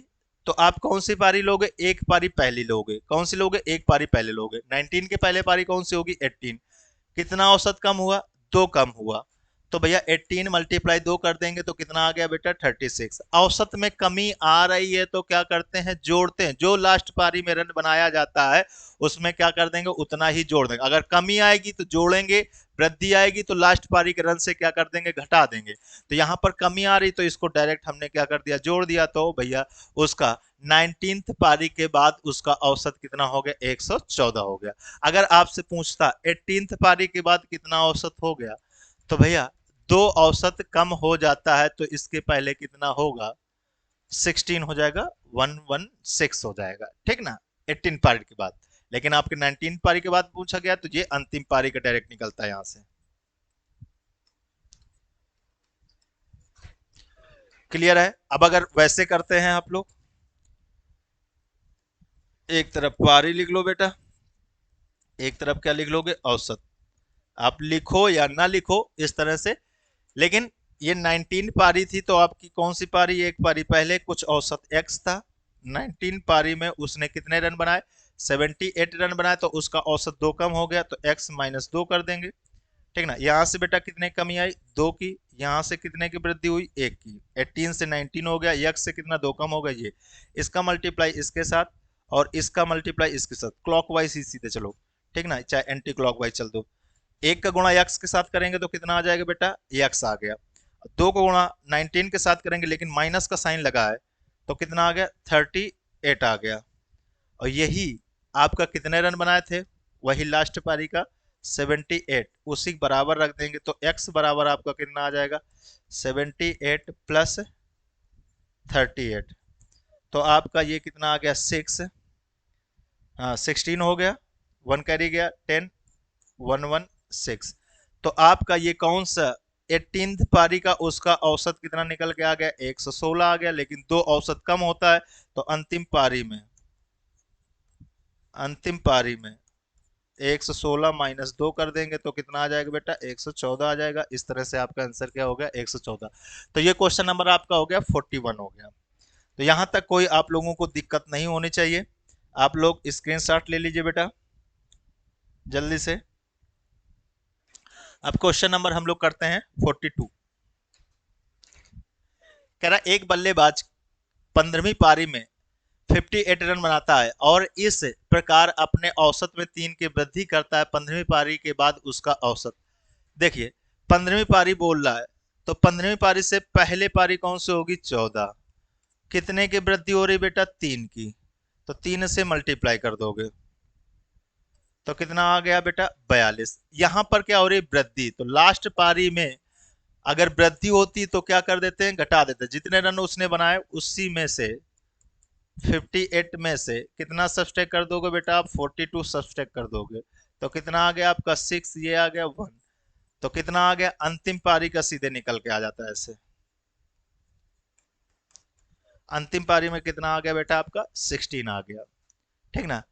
A: तो आप कौन सी पारी लोगे, एक पारी पहली लोगे, कौन सी लोगे, एक पारी पहले लोगे। 19 के पहले पारी कौन सी होगी, 18। कितना औसत कम हुआ, 2 कम हुआ, तो भैया 18 मल्टीप्लाई 2 कर देंगे तो कितना आ गया बेटा, 36। औसत में कमी आ रही है तो क्या करते हैं, जोड़ते हैं, जो लास्ट पारी में रन बनाया जाता है उसमें क्या कर देंगे, उतना ही जोड़ देंगे। अगर कमी आएगी तो जोड़ेंगे, वृद्धि आएगी तो लास्ट पारी के रन से क्या कर देंगे, घटा देंगे। तो यहाँ पर कमी आ रही तो इसको डायरेक्ट हमने क्या कर दिया, जोड़ दिया, तो भैया उसका 19th पारी के बाद उसका औसत कितना हो गया, 114 हो गया। अगर आपसे पूछता 18th पारी के बाद कितना औसत हो गया, तो भैया 2 औसत कम हो जाता है, तो इसके पहले कितना होगा, 16 हो जाएगा, 116 हो जाएगा, ठीक ना, 18 पारी के बाद। लेकिन आपके 19 पारी के बाद पूछा गया, तो ये अंतिम पारी का डायरेक्ट निकलता है यहां से। क्लियर है। अब अगर वैसे करते हैं आप लोग, एक तरफ पारी लिख लो बेटा, एक तरफ क्या लिख लोगे, औसत। आप लिखो या ना लिखो इस तरह से, लेकिन ये 19 पारी थी, तो आपकी कौन सी पारी, एक पारी पहले कुछ औसत x था, 19 पारी में उसने कितने रन बनाए, 78 रन बनाए, तो उसका औसत 2 कम हो गया, तो x माइनस 2 कर देंगे। ठीक ना, यहाँ से बेटा कितने कमी आई, 2 की, यहाँ से कितने की वृद्धि हुई, 1 की, 18 से 19 हो गया, x से कितना 2 कम हो गया, ये इसका मल्टीप्लाई इसके साथ और इसका मल्टीप्लाई इसके साथ, क्लॉकवाइज ही सीधे चलो। ठीक ना, चाहे एंटी क्लॉकवाइज चल दो। 1 का गुणा x के साथ करेंगे तो कितना आ जाएगा बेटा, x आ गया। 2 को गुणा 19 के साथ करेंगे, लेकिन माइनस का साइन लगा है, तो कितना आ गया, 38 आ गया। और यही आपका कितने रन बनाए थे, वही लास्ट पारी का 78, उसी बराबर रख देंगे, तो x बराबर आपका कितना आ जाएगा, 78 प्लस 38, तो आपका ये कितना आ गया, 6, हाँ 16 हो गया, 1 कैरी गया, 10, 116। तो आपका ये कौन सा 18th पारी का, उसका औसत कितना निकल के आ गया, 116 आ गया, लेकिन 2 औसत कम होता है, तो अंतिम पारी में 116 माइनस 2 कर देंगे, तो कितना आ जाएगा बेटा, 114 आ जाएगा। इस तरह से आपका आंसर क्या हो गया, 114। तो ये क्वेश्चन नंबर आपका हो गया 41 हो गया। तो यहां तक कोई आप लोगों को दिक्कत नहीं होनी चाहिए। आप लोग स्क्रीनशॉट ले लीजिए बेटा जल्दी से। अब क्वेश्चन नंबर हम लोग करते हैं 42। कह रहा एक बल्लेबाज 15वीं पारी में 58 रन बनाता है और इस प्रकार अपने औसत में 3 की वृद्धि करता है 15वीं पारी के बाद उसका औसत। देखिए 15वीं पारी बोल रहा है, तो 15वीं पारी से पहले पारी कौन सी होगी, 14, कितने की वृद्धि हो रही बेटा, 3 की, तो 3 से मल्टीप्लाई कर दोगे तो कितना आ गया बेटा, 42। यहां पर क्या हो रही है, वृद्धि, तो लास्ट पारी में अगर वृद्धि होती तो क्या कर देते हैं, घटा देते हैं, जितने रन उसने बनाए उसी में से 58 में से कितना सब्सट्रैक्ट कर दोगे बेटा आप, 42 सब्सट्रैक्ट कर दोगे, तो कितना आ गया आपका 6, ये आ गया 1, तो कितना आ गया, अंतिम पारी का सीधे निकल के आ जाता है ऐसे। अंतिम पारी में कितना आ गया बेटा आपका, 16 आ गया। ठीक ना,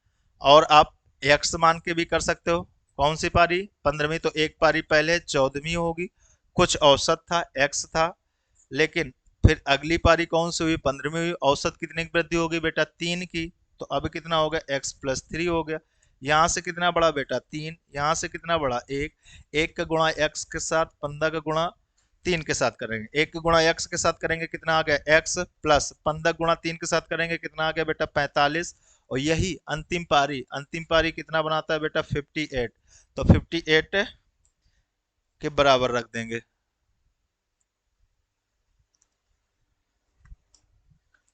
A: और आप एक्स मान के भी कर सकते हो। कौन सी पारी, 15वीं, तो एक पारी पहले 14वीं होगी, कुछ औसत था, एक्स था, लेकिन फिर अगली पारी कौन सी हुई, 15वीं हुई, औसत कितने की वृद्धि होगी बेटा, 3 की, तो अब कितना हो गया, एक्स प्लस 3 हो गया। यहां से कितना बड़ा बेटा, 3, यहां से कितना बड़ा, 1, 1 का गुणा एक्स के साथ, 15 का गुणा 3 के साथ करेंगे, 1 का गुणा एक्स के साथ करेंगे, कितना आ गया, एक्स प्लस 15 गुणा 3 के साथ करेंगे, कितना आ गया बेटा, 45। और यही अंतिम पारी कितना बनाता है बेटा, 58, तो 58 के बराबर रख देंगे।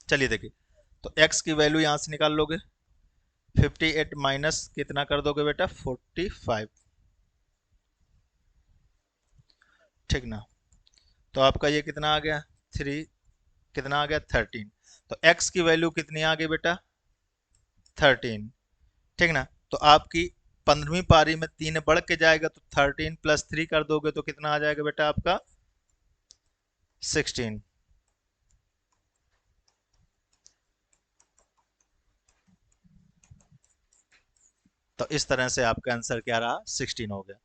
A: चलिए देखिए, तो x की वैल्यू यहां से निकाल लोगे, 58 माइनस कितना कर दोगे बेटा, 45। ठीक ना, तो आपका ये कितना आ गया, 3, कितना आ गया, 13, तो x की वैल्यू कितनी आ गई बेटा, 13। ठीक ना, तो आपकी 15वीं पारी में 3 बढ़ के जाएगा, तो 13 प्लस 3 कर दोगे तो कितना आ जाएगा बेटा आपका, 16। तो इस तरह से आपका आंसर क्या रहा, 16 हो गया।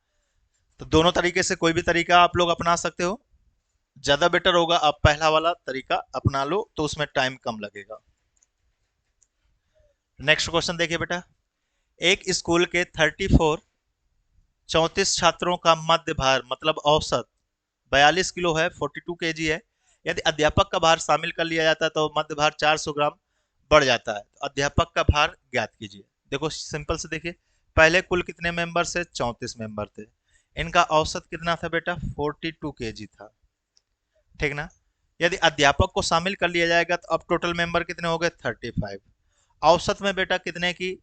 A: तो दोनों तरीके से कोई भी तरीका आप लोग अपना सकते हो, ज्यादा बेटर होगा आप पहला वाला तरीका अपना लो, तो उसमें टाइम कम लगेगा। नेक्स्ट क्वेश्चन देखिए बेटा, एक स्कूल के 34 छात्रों का मध्य भार मतलब औसत 42 किलो है, 42 केजी है। यदि अध्यापक का भार शामिल कर लिया जाता है तो मध्य भार 400 ग्राम बढ़ जाता है, तो अध्यापक का भार ज्ञात कीजिए। देखो सिंपल से देखिए, पहले कुल कितने मेंबर से, 34 मेंबर थे, इनका औसत कितना था बेटा, 42 केजी था। ठीक ना, यदि अध्यापक को शामिल कर लिया जाएगा तो अब टोटल मेंबर कितने हो गए, 35। औसत में बेटा कितने की,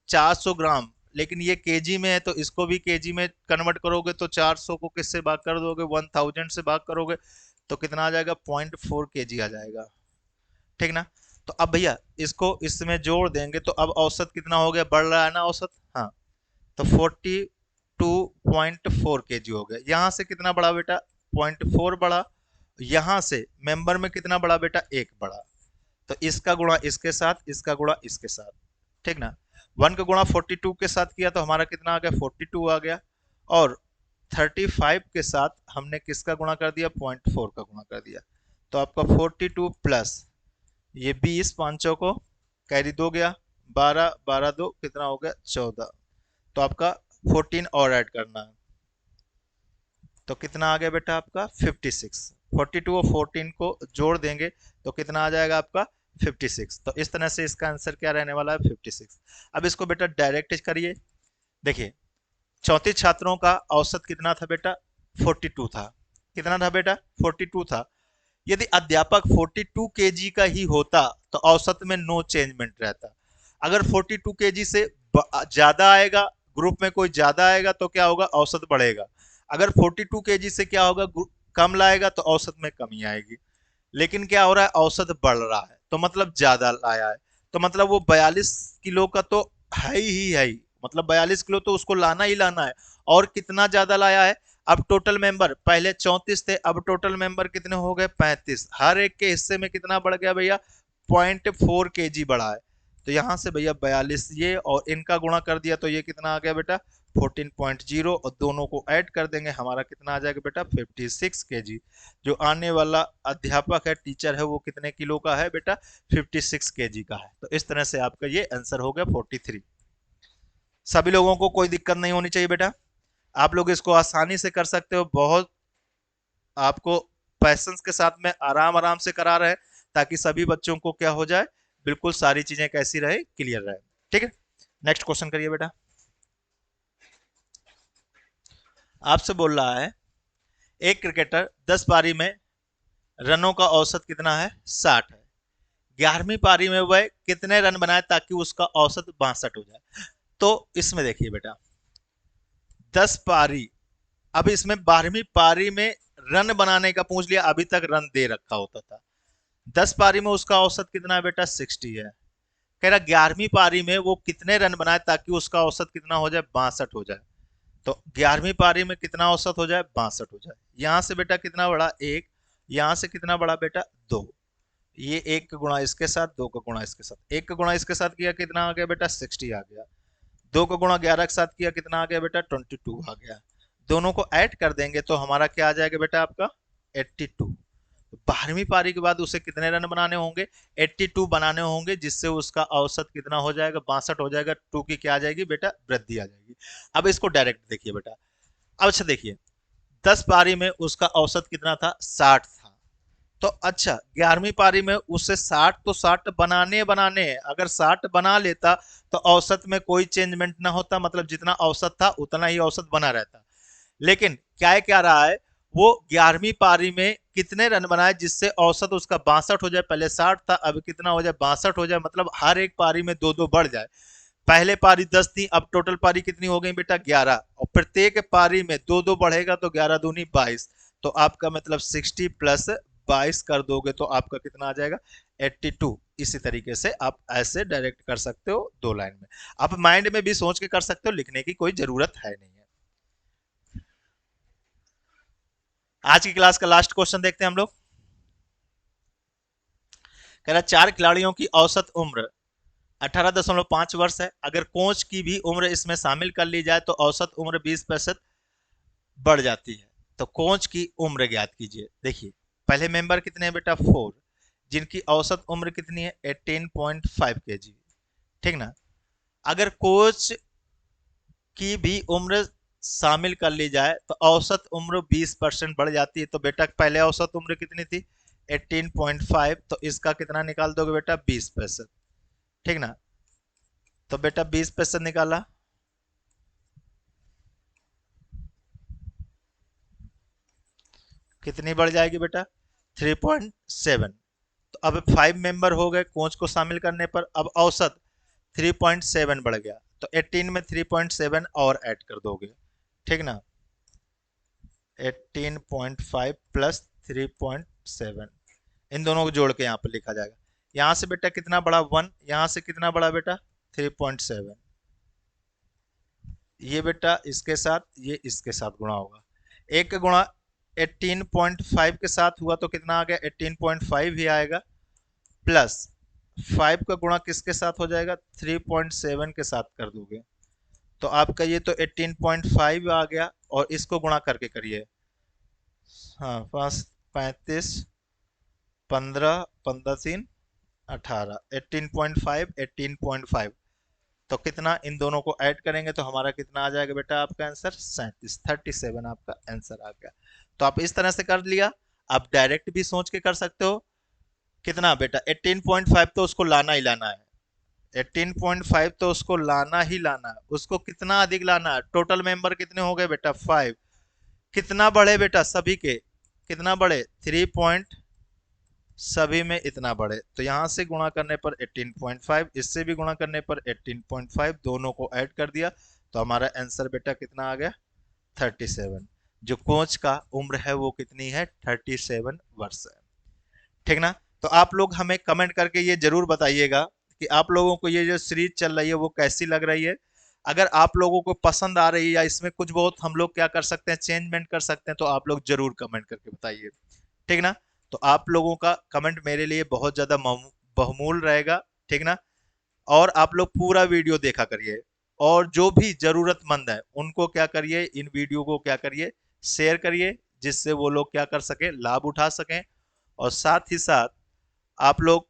A: 400 ग्राम, लेकिन ये केजी में है तो इसको भी केजी में कन्वर्ट करोगे, तो 400 को किससे भाग कर दोगे, 1000 से भाग करोगे, तो कितना आ जाएगा, 0.4 केजी आ जाएगा। ठीक ना, तो अब भैया इसको इसमें जोड़ देंगे, तो अब औसत कितना हो गया, बढ़ रहा है ना औसत, हाँ, तो 42.4 केजी हो गया। यहां से कितना बढ़ा बेटा, 0.4 बढ़ा, यहां से मेंबर में कितना बढ़ा बेटा, 1 बढ़ा, तो इसका गुणा इसके साथ, इसका गुणा इसके साथ। ठीक ना, 1 का गुणा 42 के साथ किया तो हमारा कितना आ गया, 42 आ गया, और 35 के साथ हमने किसका गुणा कर दिया, 0.4 का गुणा कर दिया, तो आपका 42 प्लस ये 20 500 को कैरी 2 गया, 12 12 2 कितना हो गया 14। तो आपका 14 और ऐड करना है, तो कितना आ गया बेटा आपका 56। 42 और 14 को जोड़ देंगे तो कितना आ जाएगा आपका 56। तो इस तरह से इसका आंसर क्या रहने वाला है 56। अब इसको बेटा डायरेक्ट करिए। देखिए 34 छात्रों का औसत कितना था बेटा 42 था। कितना था बेटा 42 था। यदि अध्यापक 42 केजी का ही होता तो औसत में नो चेंजमेंट रहता। अगर 42 केजी से ज्यादा आएगा, ग्रुप में कोई ज्यादा आएगा तो क्या होगा औसत बढ़ेगा। अगर 42 केजी से क्या होगा कम लाएगा तो औसत में कमी आएगी। लेकिन क्या हो रहा है औसत बढ़ रहा है तो मतलब ज्यादा लाया है। तो मतलब वो 42 किलो का तो है ही, मतलब 42 किलो तो उसको लाना ही लाना है। और कितना ज्यादा लाया है। अब टोटल मेंबर पहले 34 थे, अब टोटल मेंबर कितने हो गए 35। हर एक के हिस्से में कितना बढ़ गया भैया 0.4 kg बढ़ा है। तो यहां से भैया 42 ये और इनका गुणा कर दिया तो ये कितना आ गया बेटा 14.0 और दोनों को ऐड कर देंगे हमारा कितना आ जाएगा बेटा 56 kg। जो आने वाला अध्यापक है टीचर है वो कितने किलो का है बेटा 56 kg का है। तो इस तरह से आपका ये आंसर हो गया 43। सभी लोगों को कोई दिक्कत नहीं होनी चाहिए बेटा, आप लोग इसको आसानी से कर सकते हो। बहुत आपको पैसेंस के साथ में आराम आराम से करा रहे हैं ताकि सभी बच्चों को क्या हो जाए बिल्कुल सारी चीजें कैसी रहे क्लियर रहे। ठीक है नेक्स्ट क्वेश्चन करिए बेटा। आपसे बोल रहा है एक क्रिकेटर 10 पारी में रनों का औसत कितना है 60 है। 11वीं पारी में वह कितने रन बनाए ताकि उसका औसत 62 हो जाए। तो इसमें देखिए बेटा 10 पारी, अब इसमें 12वीं पारी में रन बनाने का पूछ लिया, अभी तक रन दे रखा होता था। 10 पारी में उसका औसत कितना है बेटा 60 है। कह रहा 11वीं पारी में वो कितने रन बनाए ताकि उसका औसत कितना हो जाए 62 हो जाए। तो 11वीं पारी में कितना औसत हो जाए 62 हो जाए। यहां से बेटा कितना बड़ा एक, यहां से कितना बड़ा बेटा दो। ये एक का गुणा इसके साथ, दो का गुणा इसके साथ, एक का गुणा इसके साथ किया कितना आ गया बेटा 60 आ गया। दो का गुणा 11 के साथ किया कितना आ गया बेटा 22 आ गया। दोनों को ऐड कर देंगे तो हमारा क्या आ जाएगा बेटा आपका 82। 12वीं पारी के बाद उसे कितने रन बनाने होंगे 82 बनाने होंगे, जिससे उसका औसत कितना हो जाएगा 62 हो जाएगा। टू की क्या आ जाएगी बेटा वृद्धि आ जाएगी। अब इसको डायरेक्ट देखिए बेटा। अब अच्छा देखिए 10 पारी में उसका औसत कितना था 60 था। तो अच्छा 11वीं पारी में उससे 60 तो 60 बनाने बनाने अगर 60 बना लेता तो औसत में कोई चेंजमेंट ना होता, मतलब जितना औसत था उतना ही औसत बना रहता। लेकिन क्या रहा है वो 11वीं पारी में कितने रन बनाए जिससे औसत उसका 62 हो जाए। पहले 60 था अब कितना हो जाए 62 हो जाए, मतलब हर एक पारी में दो दो बढ़ जाए। पहले पारी 10 थी, अब टोटल पारी कितनी हो गई बेटा 11, और प्रत्येक पारी में दो दो बढ़ेगा तो 11 दूनी 22। तो आपका मतलब 60 प्लस 22 कर दोगे तो आपका कितना आ जाएगा 82। इसी तरीके से आप ऐसे डायरेक्ट कर सकते हो दो लाइन में। आप माइंड में भी सोच के कर सकते हो, लिखने की कोई जरूरत है नहीं है। आज की क्लास का लास्ट क्वेश्चन देखते हैं हम लोग। कह रहा चार खिलाड़ियों की औसत उम्र 18.5 वर्ष है। अगर कोच की भी उम्र इसमें शामिल कर ली जाए तो औसत उम्र 20% बढ़ जाती है। तो कोच की उम्र ज्ञात कीजिए। देखिए पहले मेंबर कितने हैं बेटा 4, जिनकी औसत उम्र कितनी है 18.5 kg। ठीक ना। अगर कोच की भी उम्र शामिल कर ली जाए तो औसत उम्र 20% बढ़ जाती है। तो बेटा पहले औसत उम्र कितनी थी 18.5, तो इसका कितना निकाल दोगे बेटा 20%। ठीक ना। तो बेटा 20% निकाला, कितनी बढ़ जाएगी बेटा 3.7। तो अब 5 मेंबर हो गए कोच को शामिल करने पर, अब औसत 3.7 बढ़ गया। तो 18 में 3.7 और ऐड कर दोगे। ठीक ना। 18.5 प्लस 3.7 इन दोनों को जोड़ के यहाँ पर लिखा जाएगा। यहाँ से बेटा कितना बड़ा 1, यहाँ से कितना बड़ा बेटा 3.7। ये बेटा इसके साथ ये इसके साथ गुणा होगा। एक का गुणा 18.5 के साथ हुआ तो कितना आ गया 18.5 ही आएगा, प्लस 5 का गुणा किसके साथ हो जाएगा 3.7 के साथ कर दोगे तो आपका ये तो 18.5 आ गया। और इसको गुणा करके करिए, हाँ 5 35 15 15 3 18, 18.5, 18.5, तो कितना इन दोनों को ऐड करेंगे तो हमारा कितना आ जाएगा बेटा आपका आंसर 37, 37 आपका आंसर आ गया। तो आप इस तरह से कर लिया। आप डायरेक्ट भी सोच के कर सकते हो। कितना बेटा 18.5 तो उसको लाना ही लाना है, 18.5 तो उसको लाना ही लाना है। उसको कितना अधिक लाना है, टोटल मेंबर कितने हो गए बेटा 5, कितना बढ़े बेटा सभी के, कितना बढ़े 3 पॉइंट, सभी में इतना बढ़े। तो यहां से गुणा करने पर 18.5, इससे भी गुणा करने पर 18.5, दोनों को ऐड कर दिया तो हमारा आंसर बेटा कितना आ गया 37। जो कोच का उम्र है वो कितनी है 37 वर्ष है। ठीक ना। तो आप लोग हमें कमेंट करके ये जरूर बताइएगा कि आप लोगों को ये जो सीरीज चल रही है वो कैसी लग रही है। अगर आप लोगों को पसंद आ रही है या इसमें कुछ बहुत हम लोग क्या कर सकते हैं, चेंजमेंट कर सकते हैं, तो आप लोग जरूर कमेंट करके बताइए। ठीक ना। तो आप लोगों का कमेंट मेरे लिए बहुत ज्यादा बहुमूल्य रहेगा। ठीक ना। और आप लोग पूरा वीडियो देखा करिए, और जो भी जरूरतमंद है उनको क्या करिए, इन वीडियो को क्या करिए, शेयर करिए, जिससे वो लोग क्या कर सके, लाभ उठा सकें। और साथ ही साथ आप लोग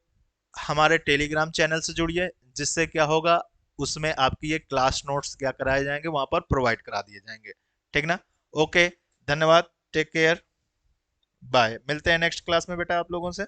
A: हमारे टेलीग्राम चैनल से जुड़िए, जिससे क्या होगा, उसमें आपकी ये क्लास नोट्स क्या कराए जाएंगे, वहां पर प्रोवाइड करा दिए जाएंगे। ठीक ना। ओके, धन्यवाद, टेक केयर, बाय, मिलते हैं नेक्स्ट क्लास में बेटा आप लोगों से।